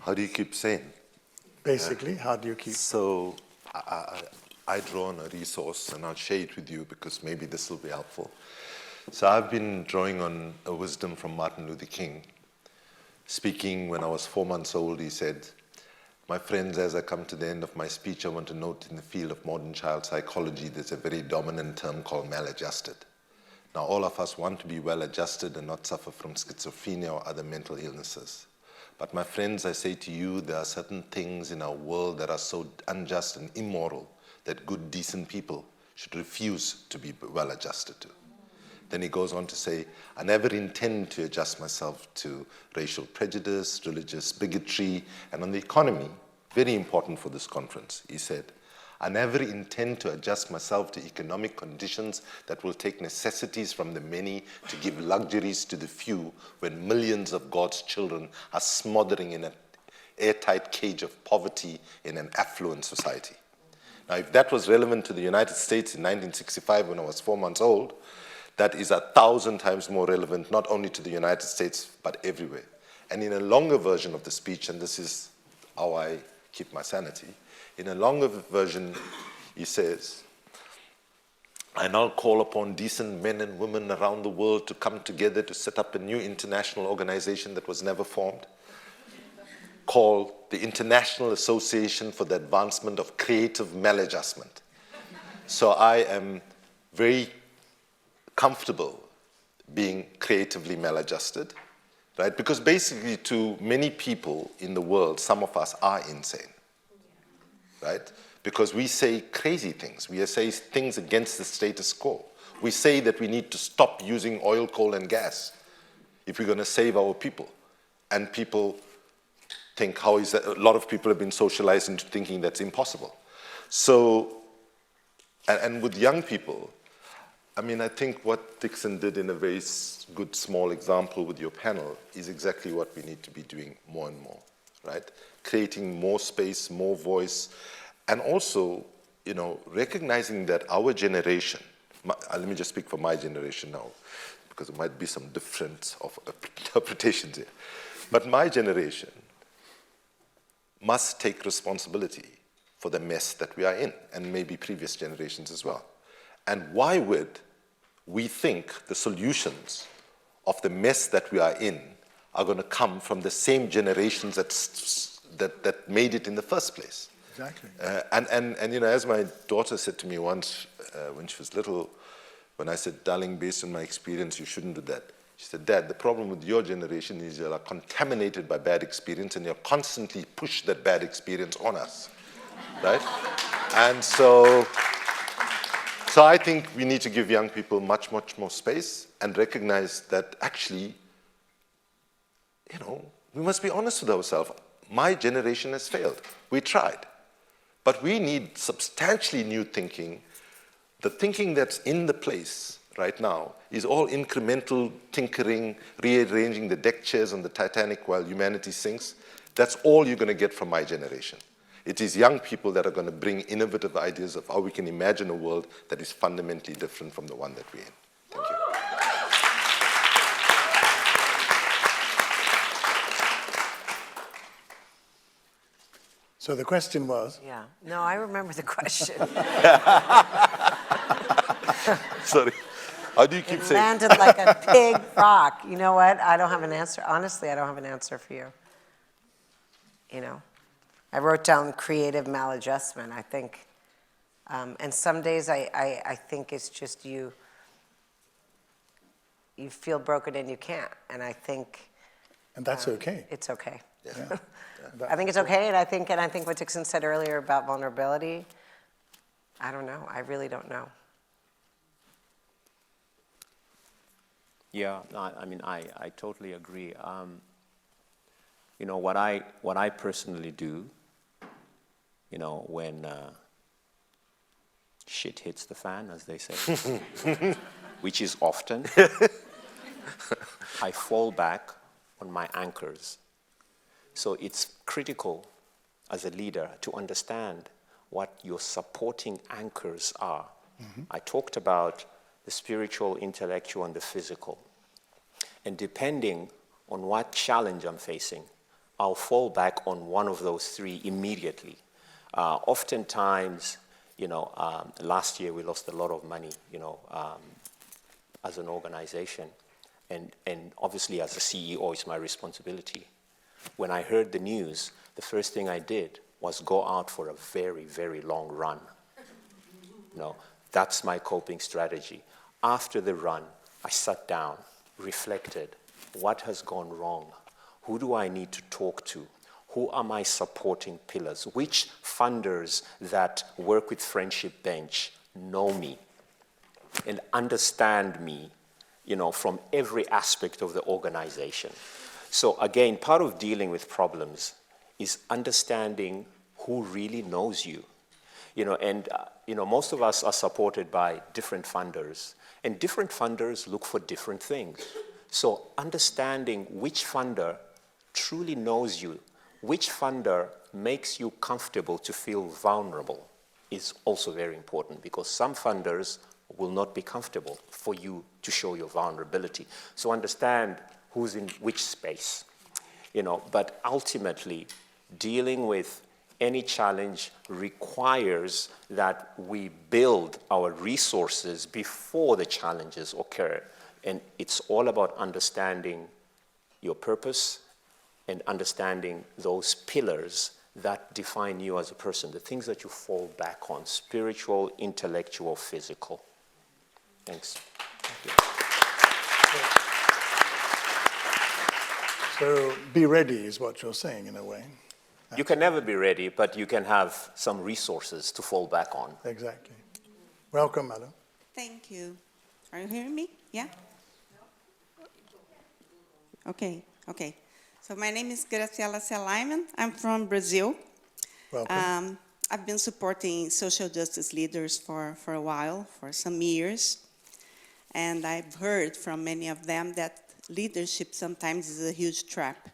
How do you keep sane? Basically, how do you keep... So I draw on a resource, and I'll share it with you because maybe this will be helpful. So I've been drawing on a wisdom from Martin Luther King. Speaking when I was 4 months old, he said, "My friends, as I come to the end of my speech, I want to note in the field of modern child psychology, there's a very dominant term called maladjusted. Now, all of us want to be well-adjusted and not suffer from schizophrenia or other mental illnesses. But my friends, I say to you, there are certain things in our world that are so unjust and immoral that good, decent people should refuse to be well-adjusted to." Then he goes on to say, "I never intend to adjust myself to racial prejudice, religious bigotry, and on the economy, very important for this conference," he said, "I never intend to adjust myself to economic conditions that will take necessities from the many to give luxuries to the few when millions of God's children are smothering in an airtight cage of poverty in an affluent society." Now, if that was relevant to the United States in 1965 when I was 4 months old, that is 1,000 times more relevant, not only to the United States, but everywhere. And in a longer version of the speech, and this is how I keep my sanity, in a longer version, he says, I now call upon decent men and women around the world to come together to set up a new international organization that was never formed, called the International Association for the Advancement of Creative Maladjustment. So I am very comfortable being creatively maladjusted, right? Because basically to many people in the world, some of us are insane, right? Because we say crazy things. We say things against the status quo. We say that we need to stop using oil, coal, and gas if we're going to save our people. And people think, how is that? A lot of people have been socialized into thinking that's impossible. So, and with young people, I mean, I think what Dixon did in a very good small example with your panel is exactly what we need to be doing more and more, right? Creating more space, more voice, and also, you know, recognizing that our generation, let me just speak for my generation now, because there might be some difference of interpretations here. But my generation must take responsibility for the mess that we are in, and maybe previous generations as well. And why would we think the solutions of the mess that we are in are going to come from the same generations that made it in the first place? Exactly. And you know, as my daughter said to me once when she was little, when I said, darling, based on my experience, you shouldn't do that. She said, Dad, the problem with your generation is you're contaminated by bad experience and you're constantly push that bad experience on us, right? And so I think we need to give young people much, much more space and recognize that actually, you know, we must be honest with ourselves. My generation has failed. We tried. But we need substantially new thinking. The thinking that's in the place right now is all incremental tinkering, rearranging the deck chairs on the Titanic while humanity sinks. That's all you're going to get from my generation. It is young people that are going to bring innovative ideas of how we can imagine a world that is fundamentally different from the one that we're in. Thank you. So the question was? Yeah. No, I remember the question. Sorry. How do you keep It saying? landed like a big rock. You know what? I don't have an answer. Honestly, I don't have an answer for you. You know, I wrote down creative maladjustment, I think. And some days I think it's just you feel broken and you can't. And I think... And that's okay. It's okay. Yeah. I think it's okay, and I think what Dixon said earlier about vulnerability, I don't know. I really don't know. Yeah, I mean, I totally agree. You know, what I personally do, you know, when shit hits the fan, as they say, which is often, I fall back on my anchors. So it's critical as a leader to understand what your supporting anchors are. Mm-hmm. I talked about the spiritual, intellectual, and the physical. And depending on what challenge I'm facing, I'll fall back on one of those three immediately. Oftentimes, you know, last year we lost a lot of money, you know, as an organization. And obviously as a CEO, it's my responsibility. When I heard the news, the first thing I did was go out for a very, very long run. You know, that's my coping strategy. After the run, I sat down, reflected, what has gone wrong? Who do I need to talk to? Who are my supporting pillars? Which funders that work with Friendship Bench know me and understand me, you know, from every aspect of the organization? So again, part of dealing with problems is understanding who really knows you. You know, and you know, most of us are supported by different funders, and different funders look for different things. So understanding which funder truly knows you, which funder makes you comfortable to feel vulnerable is also very important, because some funders will not be comfortable for you to show your vulnerability. So understand who's in which space, but ultimately dealing with any challenge requires that we build our resources before the challenges occur. And it's all about understanding your purpose and understanding those pillars that define you as a person, the things that you fall back on, spiritual, intellectual, physical. Thanks. So be ready is what you're saying in a way. You can never be ready, but you can have some resources to fall back on. Exactly. Welcome, madam. Thank you. Are you hearing me? Yeah? Okay. So my name is Graciela Celina. I'm from Brazil. Welcome. I've been supporting social justice leaders for a while, for some years. And I've heard from many of them that leadership sometimes is a huge trap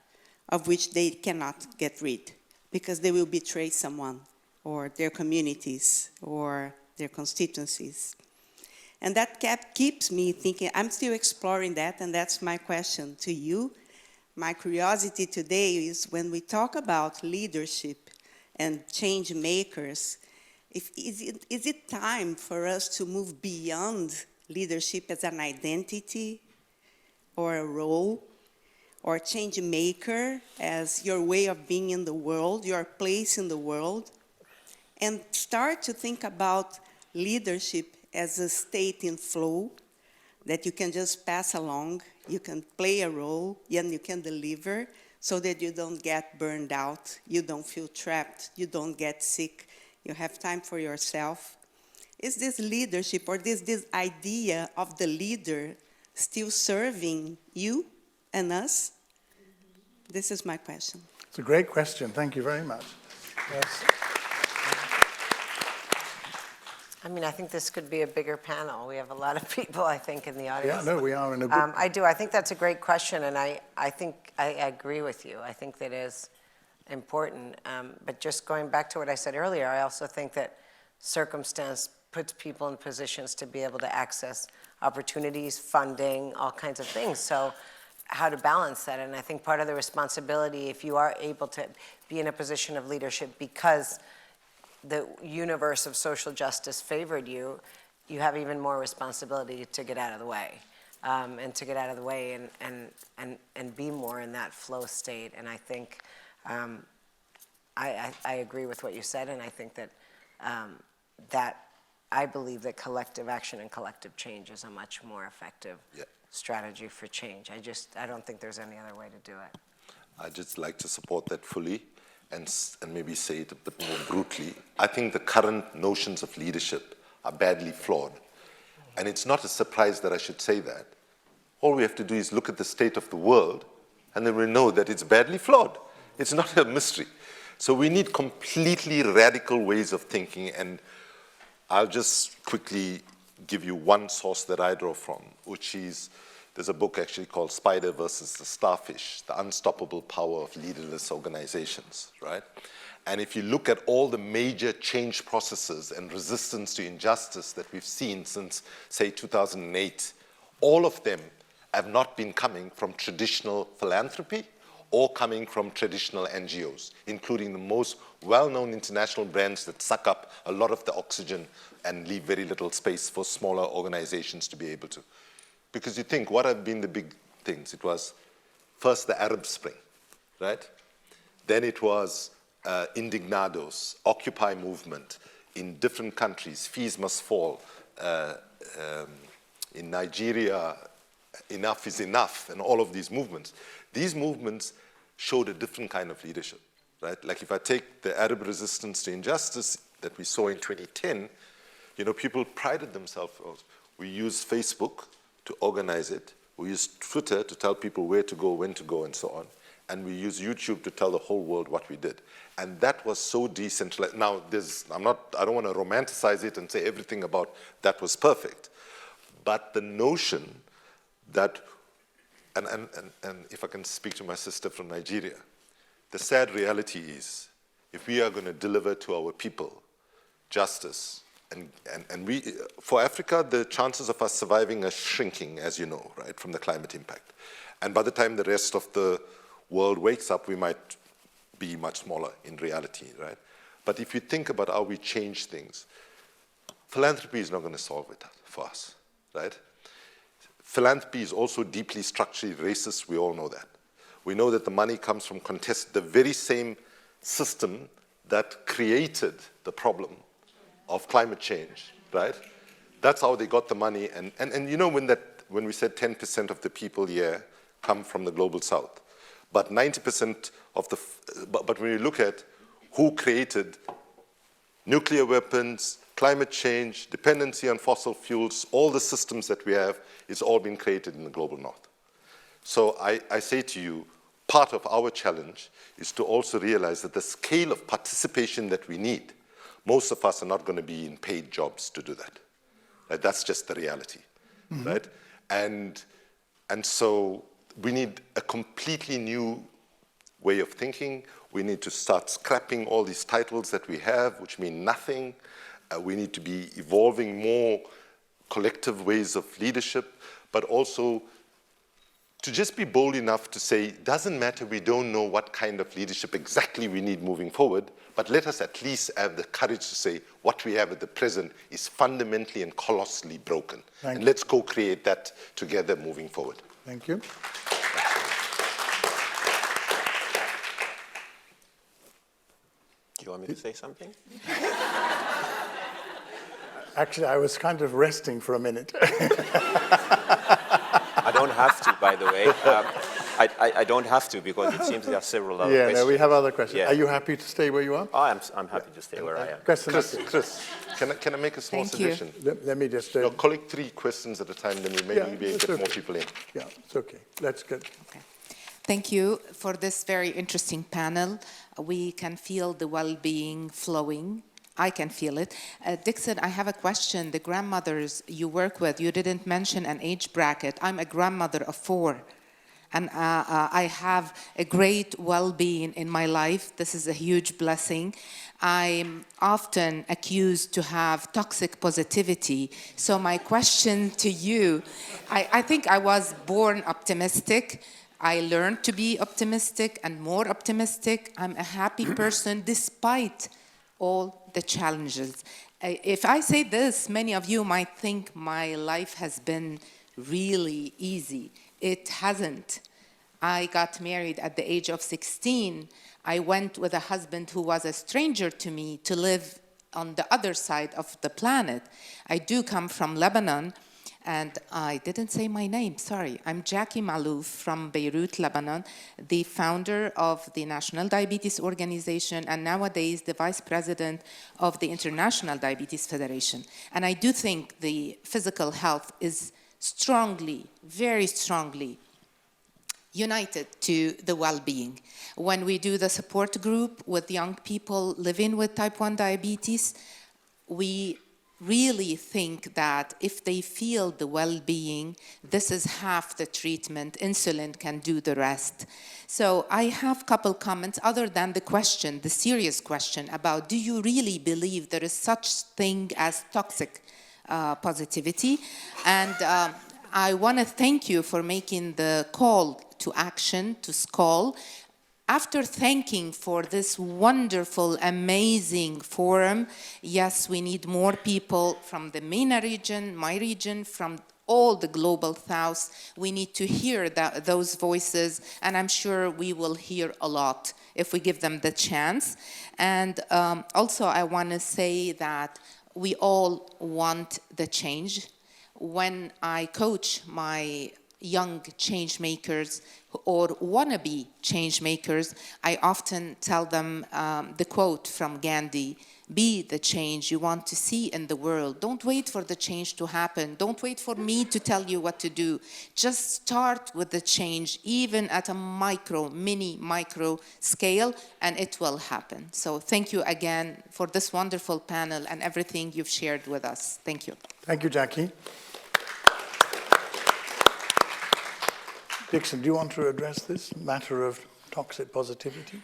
of which they cannot get rid because they will betray someone or their communities or their constituencies. And that keeps me thinking, I'm still exploring that, and that's my question to you. My curiosity today is when we talk about leadership and change makers, is it time for us to move beyond leadership as an identity or a role, or change maker as your way of being in the world, your place in the world, and start to think about leadership as a state in flow that you can just pass along, you can play a role, and you can deliver so that you don't get burned out, you don't feel trapped, you don't get sick, you have time for yourself. Is this leadership or this idea of the leader still serving you and us? This is my question. It's a great question. Thank you very much. Yes. I mean, I think this could be a bigger panel. We have a lot of people, I think, in the audience. Yeah, no, we are in a good... I do. I think that's a great question, and I think I agree with you. I think that is important. But just going back to what I said earlier, I also think that circumstance puts people in positions to be able to access opportunities, funding, all kinds of things. So how to balance that. And I think part of the responsibility, if you are able to be in a position of leadership because the universe of social justice favored you, you have even more responsibility to get out of the way. And to get out of the way and be more in that flow state. And I think I agree with what you said, and I think that I believe that collective action and collective change is a much more effective strategy for change. I don't think there's any other way to do it. I'd just like to support that fully and maybe say it a bit more brutally. I think the current notions of leadership are badly flawed. And it's not a surprise that I should say that. All we have to do is look at the state of the world, and then we know that it's badly flawed. It's not a mystery. So we need completely radical ways of thinking, and I'll just quickly give you one source that I draw from, which is, there's a book actually called Spider versus the Starfish, The Unstoppable Power of Leaderless Organizations, right? And if you look at all the major change processes and resistance to injustice that we've seen since, say, 2008, all of them have not been coming from traditional philanthropy or coming from traditional NGOs, including the most well-known international brands that suck up a lot of the oxygen and leave very little space for smaller organizations to be able to. Because you think, what have been the big things? It was first the Arab Spring, right? Then it was Indignados, Occupy movement in different countries, fees must fall. In Nigeria, enough is enough, and all of these movements. These movements showed a different kind of leadership, right? Like if I take the Arab resistance to injustice that we saw in 2010, people prided themselves. We use Facebook to organize it. We use Twitter to tell people where to go, when to go, and so on. And we use YouTube to tell the whole world what we did. And that was so decentralized. Now, I don't want to romanticize it and say everything about that was perfect. But the notion that, and if I can speak to my sister from Nigeria, the sad reality is, if we are going to deliver to our people justice, and we, for Africa, the chances of us surviving are shrinking, as you know, right, from the climate impact. And by the time the rest of the world wakes up, we might be much smaller in reality, right? But if you think about how we change things, philanthropy is not going to solve it for us, right? Philanthropy is also deeply structurally racist. We all know that. We know that the money comes from the very same system that created the problem of climate change, right? That's how they got the money. And you know when we said 10% of the people here come from the global south, but 90% of the, but when you look at who created nuclear weapons, climate change, dependency on fossil fuels, all the systems that we have, it's all been created in the global north. So I say to you, part of our challenge is to also realize that the scale of participation that we need, most of us are not going to be in paid jobs to do that. Right? That's just the reality, right? And so we need a completely new way of thinking. We need to start scrapping all these titles that we have, which mean nothing. We need to be evolving more collective ways of leadership, but also to just be bold enough to say, it doesn't matter, we don't know what kind of leadership exactly we need moving forward, but let us at least have the courage to say what we have at the present is fundamentally and colossally broken. And let's co-create that together moving forward. Thank you. Do you want me to say something? Actually, I was kind of resting for a minute. I don't have to, by the way. I don't have to because it seems there are several other questions. No, we have other questions. Yeah. Are you happy to stay where you are? Oh, I'm happy to stay where I am. Chris, Can I make a small suggestion? let me just... collect 3 questions at a time, then we maybe be able to get more people in. Yeah, it's okay. Let's get... Okay. Thank you for this very interesting panel. We can feel the well-being flowing. I can feel it. Dixon, I have a question. The grandmothers you work with, you didn't mention an age bracket. I'm a grandmother of 4. And I have a great well-being in my life. This is a huge blessing. I'm often accused to have toxic positivity. So my question to you, I think I was born optimistic. I learned to be optimistic and more optimistic. I'm a happy person despite all the challenges. If I say this, many of you might think my life has been really easy. It hasn't. I got married at the age of 16. I went with a husband who was a stranger to me to live on the other side of the planet. I do come from Lebanon, and I didn't say my name, sorry. I'm Jackie Malouf from Beirut, Lebanon, the founder of the National Diabetes Organization, and nowadays the vice president of the International Diabetes Federation. And I do think the physical health is strongly, very strongly united to the well-being. When we do the support group with young people living with type 1 diabetes, we really think that if they feel the well-being, this is half the treatment. Insulin can do the rest. So I have a couple comments other than the question, the serious question about, do you really believe there is such thing as toxic positivity? And I want to thank you for making the call to action to Skoll. After thanking for this wonderful, amazing forum, yes, we need more people from the MENA region, my region, from all the global south. We need to hear those voices, and I'm sure we will hear a lot if we give them the chance. And also, I want to say that we all want the change. When I coach my young change makers or wannabe change makers, I often tell them the quote from Gandhi: be the change you want to see in the world. Don't wait for the change to happen. Don't wait for me to tell you what to do. Just start with the change, even at a micro scale, and it will happen. So thank you again for this wonderful panel and everything you've shared with us. Thank you. Thank you, Jackie. Dixon, do you want to address this matter of toxic positivity?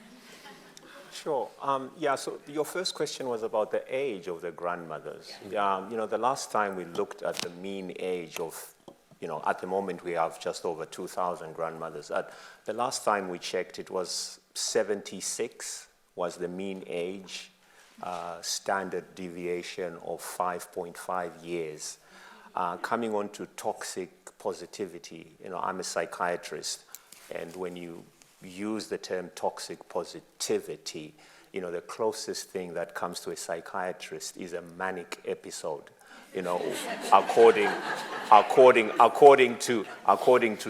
Sure. Yeah, so your first question was about the age of the grandmothers. You know, the last time we looked at the mean age of, you know, at the moment we have just over 2,000 grandmothers. The last time we checked, it was 76 was the mean age, standard deviation of 5.5 years. Coming on to toxic positivity, you know, I'm a psychiatrist, and when you use the term toxic positivity, you know, the closest thing that comes to a psychiatrist is a manic episode, you know, according to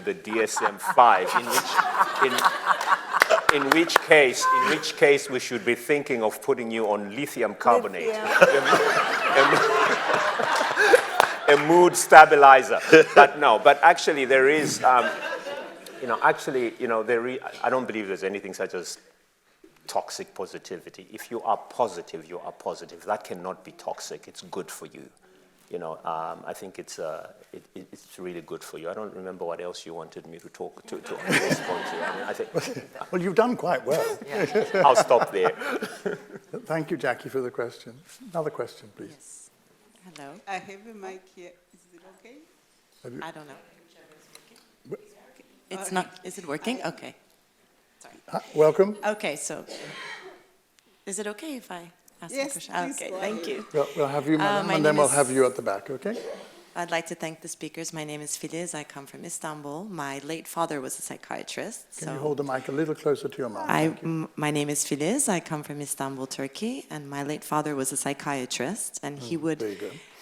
the DSM-5, in which case we should be thinking of putting you on lithium carbonate, a mood stabilizer. But actually there is. I don't believe there's anything such as toxic positivity. If you are positive, you are positive. That cannot be toxic. It's good for you. You know, I think it's really good for you. I don't remember what else you wanted me to respond to. I think. Well, you've done quite well. I'll stop there. Thank you, Jackie, for the question. Another question, please. Yes. Hello. I have a mic here. Is it okay? I don't know. It's not. Is it working? Okay. Sorry. Welcome. Okay, so is it okay if I ask a question? Okay, thank you. We'll have you, madam, and then we'll have you at the back, okay? I'd like to thank the speakers. My name is Filiz. I come from Istanbul. My late father was a psychiatrist. Can you hold the mic a little closer to your mouth? My name is Filiz. I come from Istanbul, Turkey, and my late father was a psychiatrist, and he would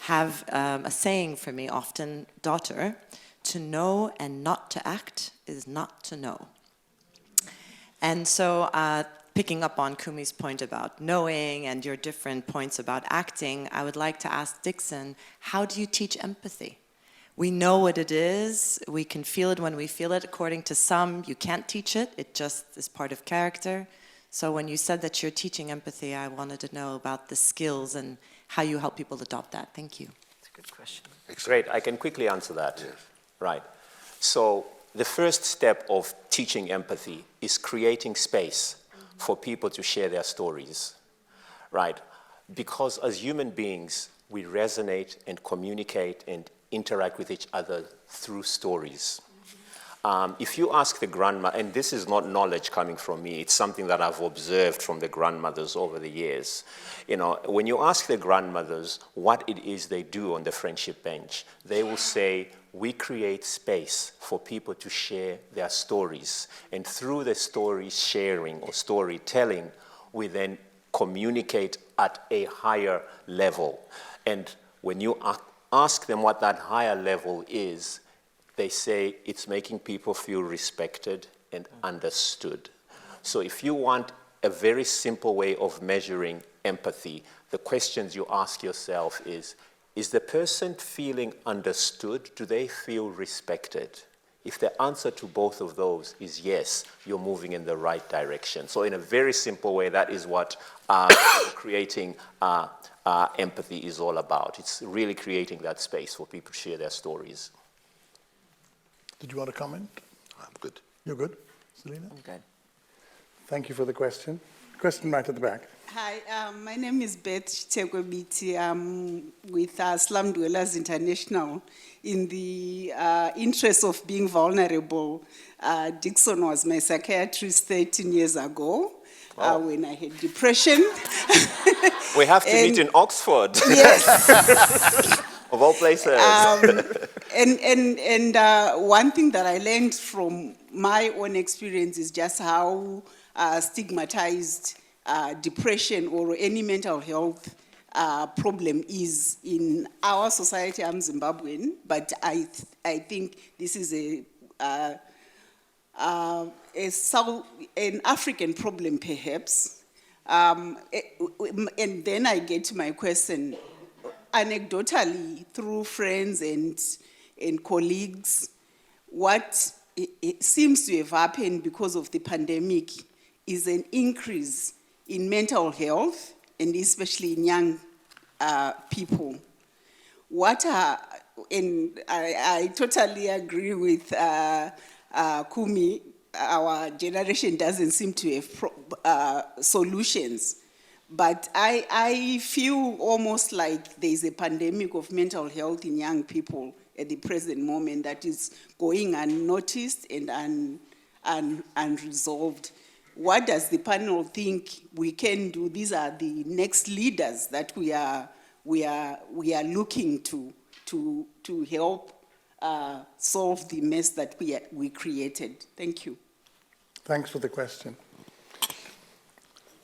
have a saying for me often, daughter, to know and not to act is not to know. And so picking up on Kumi's point about knowing and your different points about acting, I would like to ask Dixon, how do you teach empathy? We know what it is. We can feel it when we feel it. According to some, you can't teach it. It just is part of character. So when you said that you're teaching empathy, I wanted to know about the skills and how you help people adopt that. Thank you. That's a good question. Great. I can quickly answer that. Yes. Right. So the first step of teaching empathy is creating space for people to share their stories, right? Because as human beings, we resonate and communicate and interact with each other through stories. If you ask the grandma, and this is not knowledge coming from me, it's something that I've observed from the grandmothers over the years. You know, when you ask the grandmothers what it is they do on the friendship bench, they will say, we create space for people to share their stories. And through the story sharing or storytelling, we then communicate at a higher level. And when you ask them what that higher level is, they say it's making people feel respected and understood. So if you want a very simple way of measuring empathy, the questions you ask yourself is the person feeling understood? Do they feel respected? If the answer to both of those is yes, you're moving in the right direction. So in a very simple way, that is what creating empathy is all about. It's really creating that space for people to share their stories. Did you want to comment? I'm good. You're good? Celina? I'm good. Thank you for the question. Question right at the back. Hi, my name is Beth Chitekwebiti. I'm with Slum Dwellers International. In the interest of being vulnerable, Dixon was my psychiatrist 13 years ago when I had depression. We have to meet in Oxford. Yes. Of all places. And one thing that I learned from my own experience is just how stigmatized depression or any mental health problem is in our society. I'm Zimbabwean, but I think this is an African problem, perhaps. And then I get to my question. Anecdotally, through friends and colleagues, what it seems to have happened because of the pandemic is an increase in mental health, and especially in young people. And I totally agree with Kumi. our generation doesn't seem to have solutions. But I feel almost like there's a pandemic of mental health in young people at the present moment that is going unnoticed and unresolved. What does the panel think we can do? These are the next leaders that we are looking to help solve the mess that we created. Thank you. Thanks for the question.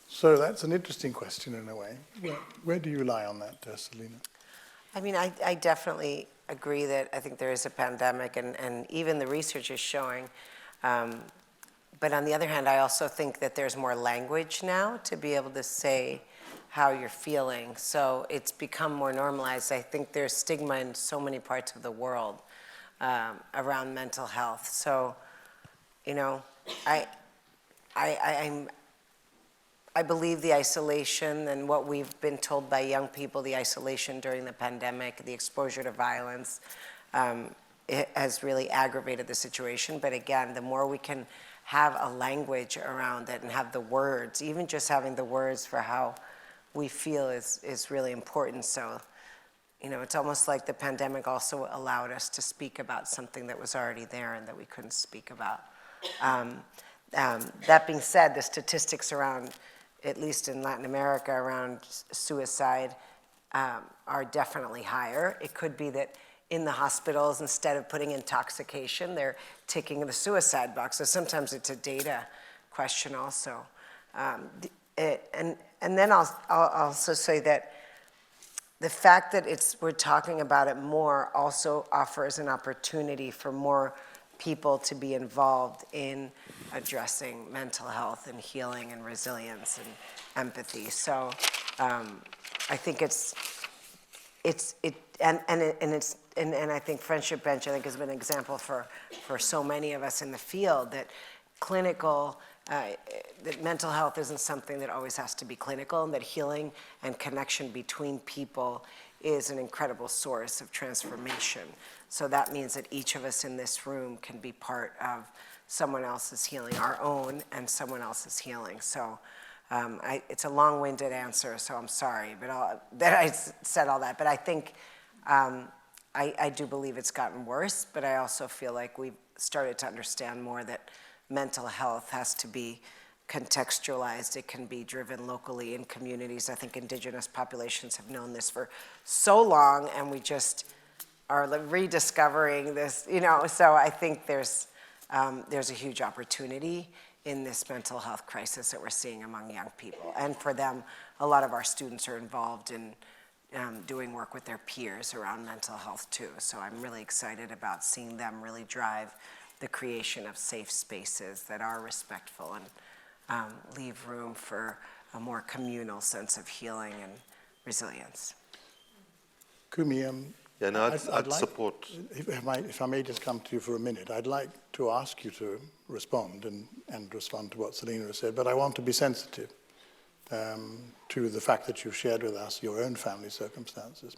So that's an interesting question in a way. Where do you lie on that, Celina? I mean, I definitely agree that I think there is a pandemic, and even the research is showing. But on the other hand, I also think that there's more language now to be able to say how you're feeling. So it's become more normalized. I think there's stigma in so many parts of the world around mental health. So, you know, I believe the isolation and what we've been told by young people, the isolation during the pandemic, the exposure to violence, it has really aggravated the situation. But again, the more we can have a language around it and have the words, even just having the words for how we feel is really important. So, you know, it's almost like the pandemic also allowed us to speak about something that was already there and that we couldn't speak about. That being said, the statistics around, at least in Latin America, around suicide are definitely higher. It could be that in the hospitals, instead of putting intoxication, they're ticking the suicide box. So sometimes it's a data question also. And then I'll also say that the fact that we're talking about it more also offers an opportunity for more people to be involved in addressing mental health and healing and resilience and empathy. So I think and I think Friendship Bench, I think, has been an example for so many of us in the field that that mental health isn't something that always has to be clinical, and that healing and connection between people is an incredible source of transformation. So that means that each of us in this room can be part of someone else's healing, our own and someone else's healing. So it's a long-winded answer, so I'm sorry that I said all that. But I think I do believe it's gotten worse, but I also feel like we've started to understand more that mental health has to be contextualized. It can be driven locally in communities. I think indigenous populations have known this for so long, and we just are rediscovering this, you know. So I think there's a huge opportunity in this mental health crisis that we're seeing among young people. And for them, a lot of our students are involved in doing work with their peers around mental health too. So I'm really excited about seeing them really drive the creation of safe spaces that are respectful and leave room for a more communal sense of healing and resilience. Kumi, yeah, no, I'd support. If I may just come to you for a minute, I'd like to ask you to respond and respond to what Celina has said, but I want to be sensitive to the fact that you've shared with us your own family circumstances.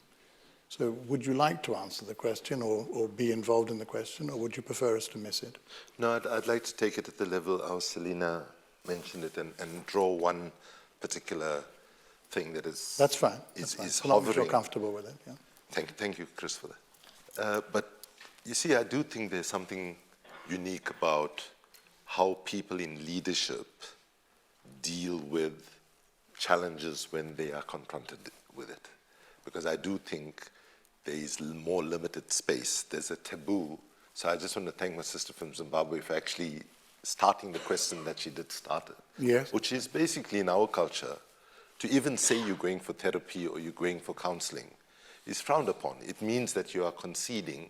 So would you like to answer the question or be involved in the question, or would you prefer us to miss it? No, I'd like to take it at the level how Celina mentioned it and draw one particular thing that is... That's fine. Is as long as you're comfortable with it, yeah. Thank you, Chris, for that. But you see, I do think there's something unique about how people in leadership deal with challenges when they are confronted with it. Because I do think there is more limited space. There's a taboo. So I just want to thank my sister from Zimbabwe for actually starting the question that she did start it. Yes. Which is basically in our culture, to even say you're going for therapy or you're going for counseling is frowned upon. It means that you are conceding.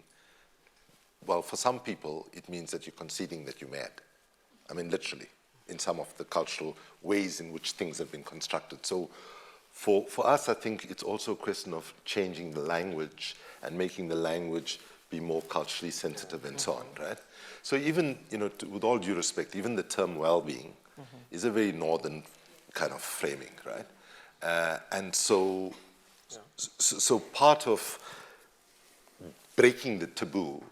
Well, for some people, it means that you're conceding that you're mad. I mean, literally, in some of the cultural ways in which things have been constructed. So for us, I think it's also a question of changing the language and making the language be more culturally sensitive and so on, right? So even, you know, with all due respect, even the term well-being is a very northern kind of framing, right? And so part of breaking the taboo,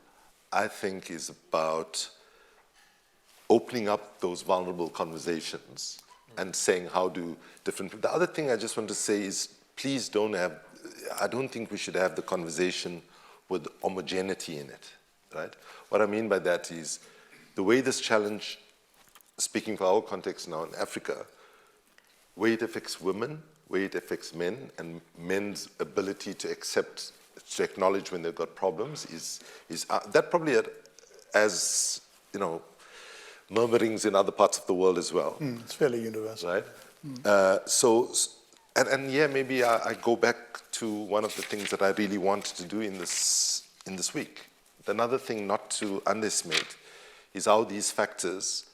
I think, is about opening up those vulnerable conversations and saying how do different... The other thing I just want to say is, please don't have, I don't think we should have the conversation with homogeneity in it, right? What I mean by that is, the way this challenge, speaking for our context now in Africa, way it affects women, way it affects men, and men's ability to accept, to acknowledge when they've got problems is that probably as, you know, murmurings in other parts of the world as well. It's fairly universal. Right? And yeah, maybe I go back to one of the things that I really wanted to do in this week. Another thing not to underestimate is how these factors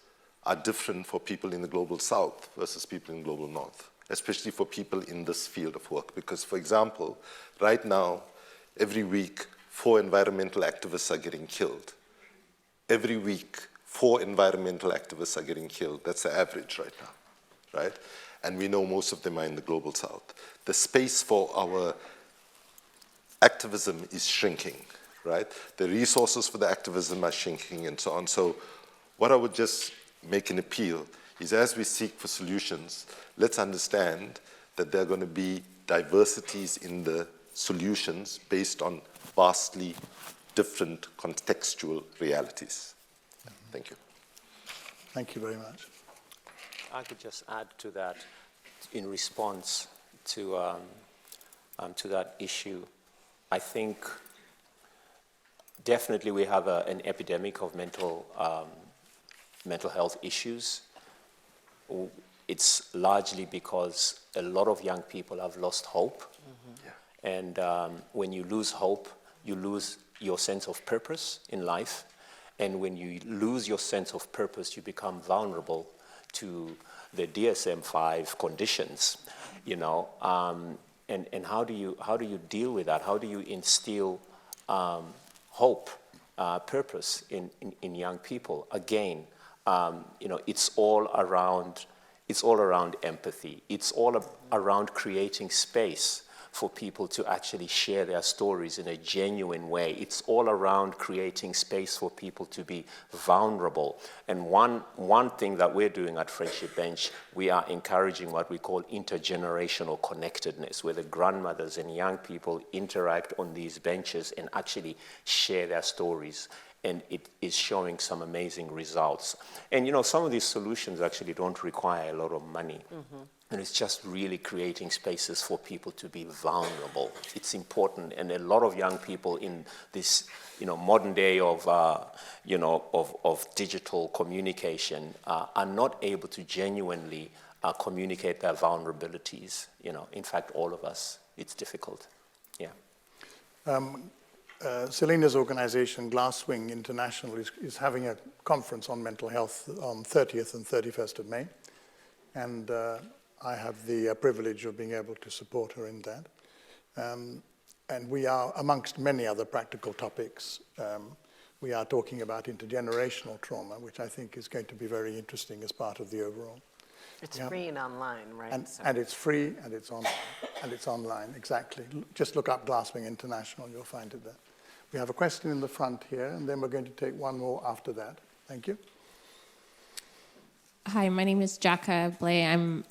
are different for people in the global south versus people in the global north, especially for people in this field of work. Because, for example, right now, every week, 4 environmental activists are getting killed. Every week, 4 environmental activists are getting killed. That's the average right now, right? And we know most of them are in the global south. The space for our activism is shrinking, right? The resources for the activism are shrinking and so on. So what I would just make an appeal is, as we seek for solutions, let's understand that there are going to be diversities in the solutions based on vastly different contextual realities. Thank you. Thank you very much. I could just add to that, in response to that issue. I think definitely we have an epidemic of mental health issues. It's largely because a lot of young people have lost hope. Yeah. And when you lose hope, you lose your sense of purpose in life. And when you lose your sense of purpose, you become vulnerable to the DSM-5 conditions, you know. And how do you deal with that? How do you instill hope, purpose in young people? Again, you know, it's all around empathy. It's all around creating space for people to actually share their stories in a genuine way. It's all around creating space for people to be vulnerable. And one thing that we're doing at Friendship Bench, we are encouraging what we call intergenerational connectedness, where the grandmothers and young people interact on these benches and actually share their stories. And it is showing some amazing results. And you know, some of these solutions actually don't require a lot of money. Mm-hmm. And it's just really creating spaces for people to be vulnerable. It's important, and a lot of young people in this, you know, modern day of, you know, of digital communication are not able to genuinely communicate their vulnerabilities. You know, in fact, all of us, it's difficult. Yeah. Celina's organization, Glasswing International, is having a conference on mental health on 30th and 31st of May. And I have the privilege of being able to support her in that. And we are, amongst many other practical topics, we are talking about intergenerational trauma, which I think is going to be very interesting as part of the overall. It's free and online, right? And it's free, and it's online, and it's online, exactly. Just look up Glasswing International, you'll find it there. We have a question in the front here, and then we're going to take one more after that. Thank you. Hi, my name is Jacka Blay. I'm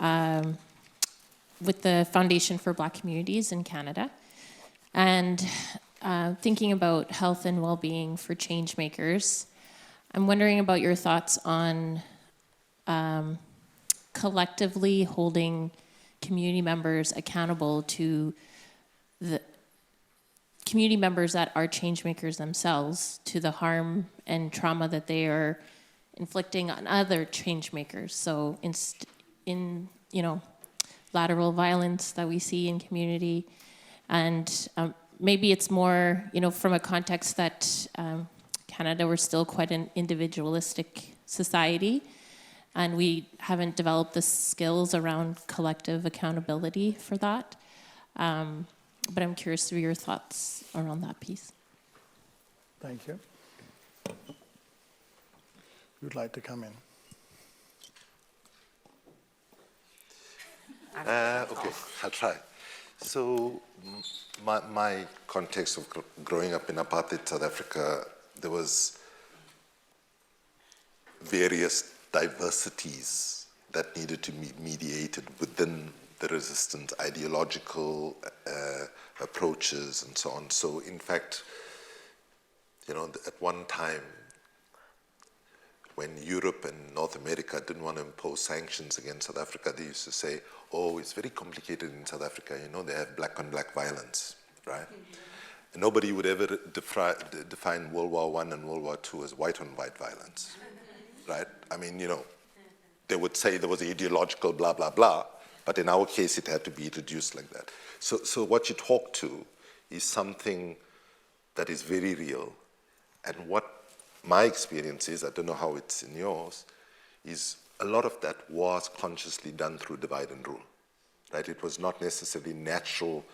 with the Foundation for Black Communities in Canada. And thinking about health and well-being for Changemakers, I'm wondering about your thoughts on collectively holding community members accountable to the community members that are changemakers themselves, to the harm and trauma that they are inflicting on other changemakers. So in you know, lateral violence that we see in community, and maybe it's more, you know, from a context that Canada, we're still quite an individualistic society, and we haven't developed the skills around collective accountability for that. But I'm curious to hear your thoughts around that piece. Thank you. Who'd like to come in? Okay, I'll try. So my context of growing up in apartheid South Africa, there was various diversities that needed to be mediated within the resistance, ideological approaches and so on. So in fact, at one time, when Europe and North America didn't want to impose sanctions against South Africa, they used to say, oh, it's very complicated in South Africa, they have black-on-black violence, right? And nobody would ever define World War I and World War II as white-on-white violence, right? I mean, they would say there was ideological blah, blah, blah, but in our case, it had to be reduced like that. So what you talk to is something that is very real. And what my experience is, I don't know how it's in yours, is a lot of that was consciously done through divide and rule, right? It was not necessarily natural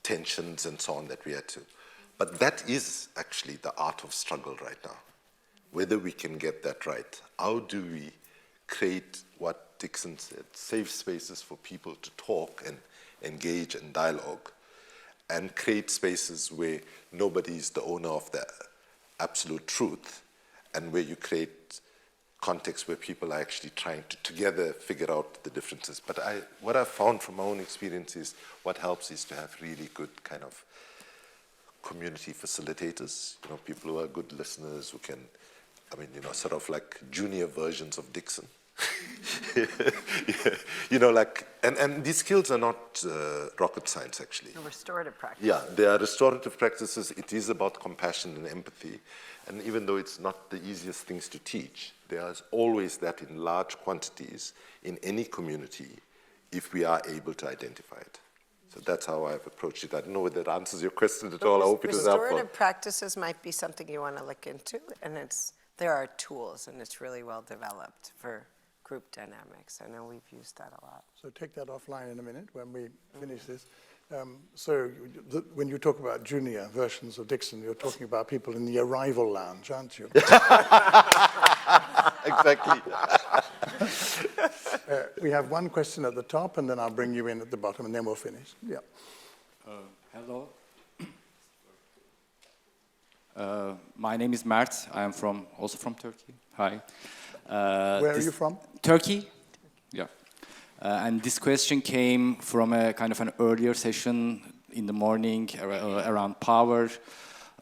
tensions and so on that we had to. But that is actually the art of struggle right now. Whether we can get that right. How do we create what Dixon said, safe spaces for people to talk and engage and dialogue, and create spaces where nobody is the owner of the absolute truth, and where you create context where people are actually trying to together figure out the differences. But what I've found from my own experience is what helps is to have really good kind of community facilitators, people who are good listeners who can, sort of like junior versions of Dixon. And these skills are not rocket science, actually. No, restorative practice. Yeah, they are restorative practices. It is about compassion and empathy. And even though it's not the easiest things to teach, there's always that in large quantities in any community if we are able to identify it. So that's how I've approached it. I don't know whether that answers your question at all. I hope it was helpful. Restorative practices might be something you want to look into, and there are tools, and it's really well developed for group dynamics. I know we've used that a lot. So take that offline in a minute when we finish this. When you talk about junior versions of Dixon, you're talking about people in the arrival lounge, aren't you? Exactly. We have one question at the top, and then I'll bring you in at the bottom, and then we'll finish. Yeah. Hello. My name is Mert. I am also from Turkey. Hi. Where are you from? Turkey. Yeah. And this question came from a kind of an earlier session in the morning around power.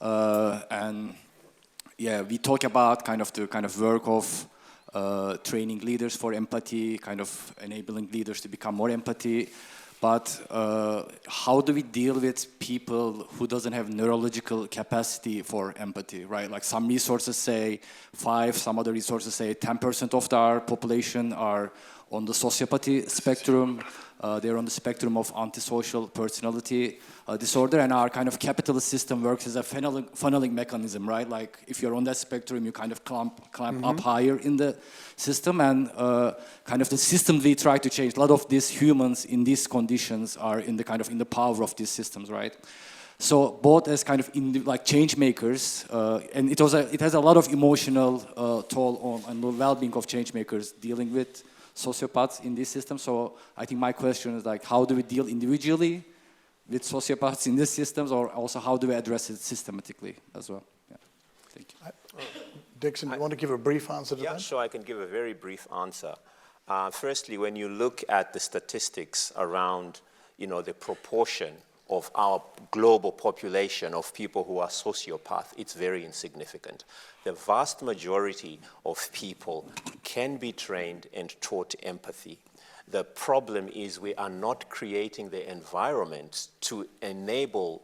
And yeah, we talk about the kind of work of training leaders for empathy, kind of enabling leaders to become more empathy. But how do we deal with people who doesn't have neurological capacity for empathy, right? Like some resources say 5, some other resources say 10% of our population are on the sociopathy spectrum. They're on the spectrum of antisocial personality disorder, and our kind of capitalist system works as a funneling mechanism, right? Like if you're on that spectrum, you kind of climb up higher in the system, and kind of the system we try to change. A lot of these humans in these conditions are in the power of these systems, right? So both as kind of like change makers, and it has a lot of emotional toll on the well-being of change makers dealing with sociopaths in this system. So I think my question is like, how do we deal individually with sociopaths in these systems, or also how do we address it systematically as well? Yeah. Thank you. Dixon, you want to give a brief answer to that? Yeah, sure, I can give a very brief answer. Firstly, when you look at the statistics around, the proportion of our global population of people who are sociopaths, it's very insignificant. The vast majority of people can be trained and taught empathy. The problem is we are not creating the environment to enable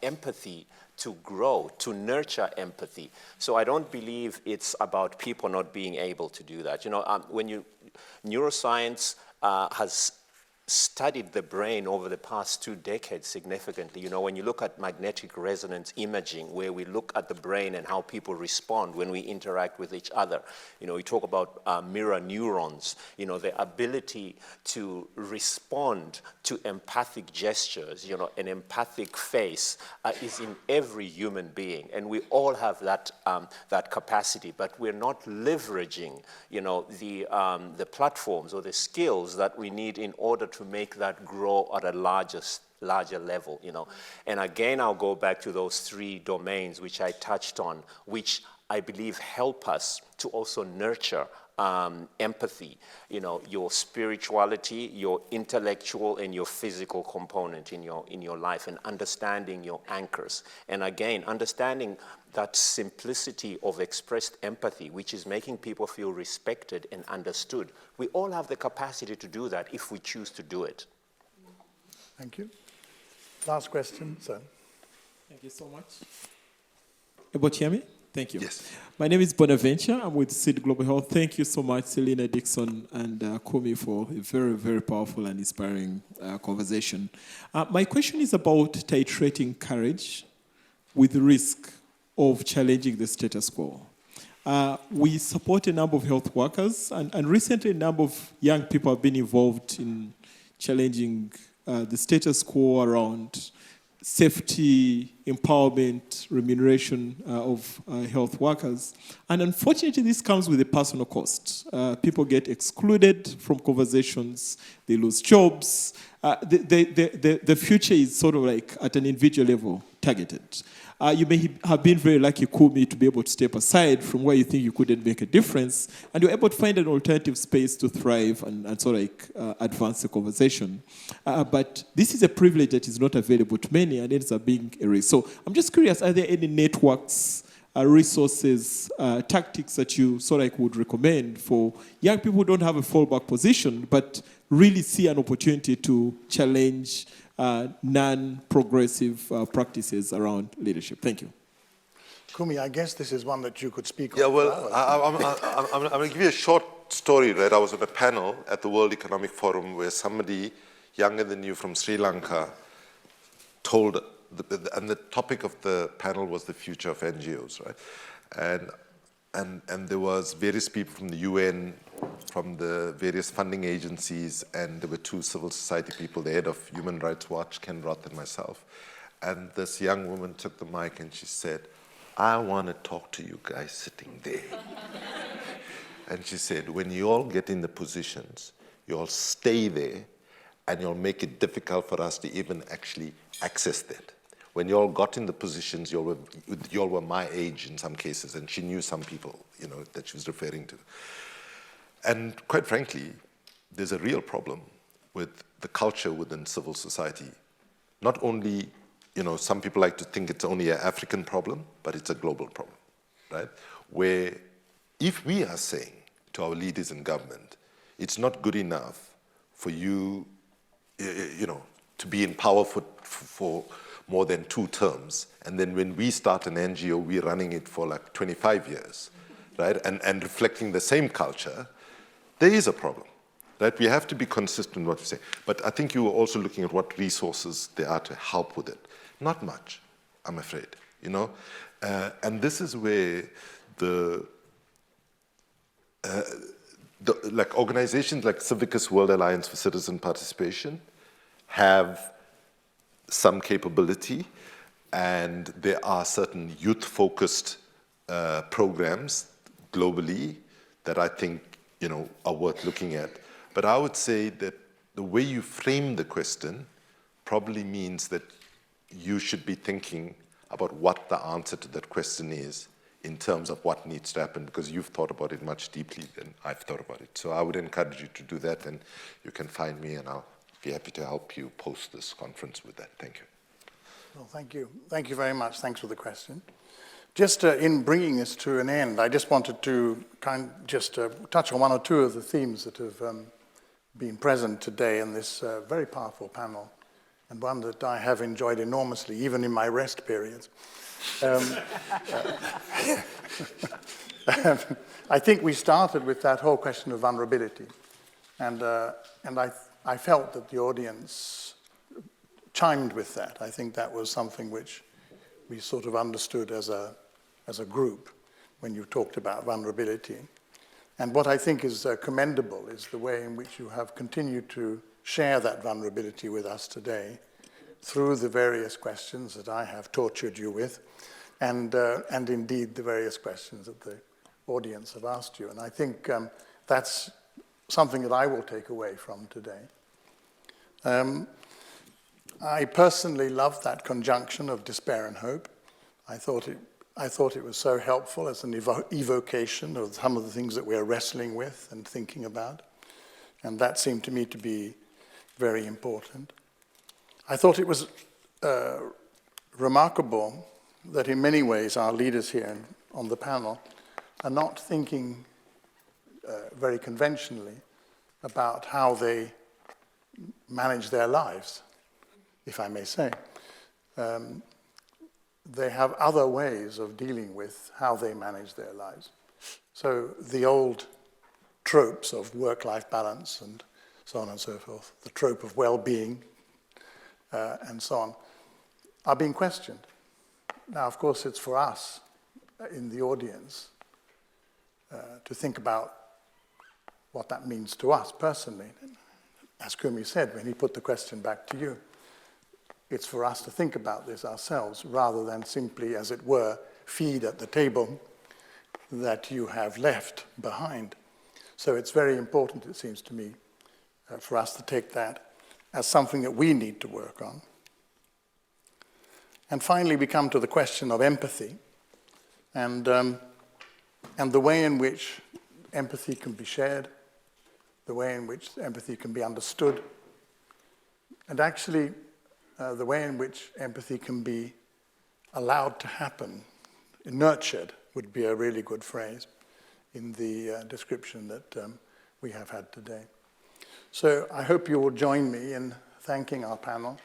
empathy to grow, to nurture empathy. So I don't believe it's about people not being able to do that. Neuroscience has studied the brain over the past 2 decades significantly. When you look at magnetic resonance imaging, where we look at the brain and how people respond when we interact with each other, we talk about mirror neurons, the ability to respond to empathic gestures, an empathic face is in every human being, and we all have that capacity, but we're not leveraging, the platforms or the skills that we need in order to make that grow at a larger level, And again, I'll go back to those 3 domains which I touched on, which I believe, help us to also nurture empathy, your spirituality, your intellectual and your physical component in your life, and understanding your anchors. And again, understanding that simplicity of expressed empathy, which is making people feel respected and understood. We all have the capacity to do that if we choose to do it. Thank you. Last question, sir. Thank you so much. Able to hear me? Thank you. Yes. My name is Bonaventure. I'm with Seed Global Health. Thank you so much, Celina, Dixon, and Kumi, for a very, very powerful and inspiring conversation. My question is about titrating courage with risk of challenging the status quo. We support a number of health workers, and recently a number of young people have been involved in challenging the status quo around safety, empowerment, remuneration of health workers. And unfortunately, this comes with a personal cost. People get excluded from conversations, they lose jobs. The future is sort of like at an individual level targeted. You may have been very lucky, Kumi, to be able to step aside from where you think you couldn't make a difference, and you're able to find an alternative space to thrive and sort of like advance the conversation. But this is a privilege that is not available to many, and ends up being a risk. So I'm just curious, are there any networks, resources, tactics that you sort of like would recommend for young people who don't have a fallback position, but really see an opportunity to challenge non-progressive practices around leadership? Thank you. Kumi, I guess this is one that you could speak on. Yeah, well, I'm going to give you a short story, right? I was on a panel at the World Economic Forum where somebody younger than you from Sri Lanka told, and the topic of the panel was the future of NGOs, right? And there was various people from the UN, from the various funding agencies, and there were two civil society people, the head of Human Rights Watch, Ken Roth, and myself. And this young woman took the mic and she said, I want to talk to you guys sitting there. And she said, when you all get in the positions, you all stay there, and you'll make it difficult for us to even actually access that. When you all got in the positions, you all were my age in some cases, and she knew some people, that she was referring to. And quite frankly, there's a real problem with the culture within civil society. Not only, some people like to think it's only an African problem, but it's a global problem, right? Where if we are saying to our leaders in government, it's not good enough for you, to be in power for more than 2 terms, and then when we start an NGO, we're running it for like 25 years, right? And reflecting the same culture, there is a problem, right? We have to be consistent in what we say. But I think you were also looking at what resources there are to help with it. Not much, I'm afraid, And this is where like organizations like Civicus World Alliance for Citizen Participation have some capability, and there are certain youth-focused programs globally that I think are worth looking at. But I would say that the way you frame the question probably means that you should be thinking about what the answer to that question is in terms of what needs to happen, because you've thought about it much deeply than I've thought about it. So I would encourage you to do that, and you can find me, and I'll be happy to help you post this conference with that. Thank you. Well, thank you. Thank you very much. Thanks for the question. Just in bringing this to an end, I just wanted to touch on one or two of the themes that have been present today in this very powerful panel, and one that I have enjoyed enormously, even in my rest periods. I think we started with that whole question of vulnerability, and I felt that the audience chimed with that. I think that was something which we sort of understood as a group when you talked about vulnerability. And what I think is commendable is the way in which you have continued to share that vulnerability with us today through the various questions that I have tortured you with, and indeed the various questions that the audience have asked you. And I think that's something that I will take away from today. I personally loved that conjunction of despair and hope. I thought I thought it was so helpful as an evocation of some of the things that we're wrestling with and thinking about. And that seemed to me to be very important. I thought it was remarkable that in many ways our leaders here on the panel are not thinking very conventionally about how they manage their lives, if I may say. They have other ways of dealing with how they manage their lives. So the old tropes of work-life balance and so on and so forth, the trope of well-being and so on, are being questioned. Now, of course, it's for us in the audience to think about what that means to us personally. As Kumi said when he put the question back to you, it's for us to think about this ourselves rather than simply, as it were, feed at the table that you have left behind. So it's very important, it seems to me, for us to take that as something that we need to work on. And finally, we come to the question of empathy and the way in which empathy can be shared, the way in which empathy can be understood, and actually the way in which empathy can be allowed to happen, nurtured would be a really good phrase in the description that we have had today. So I hope you will join me in thanking our panel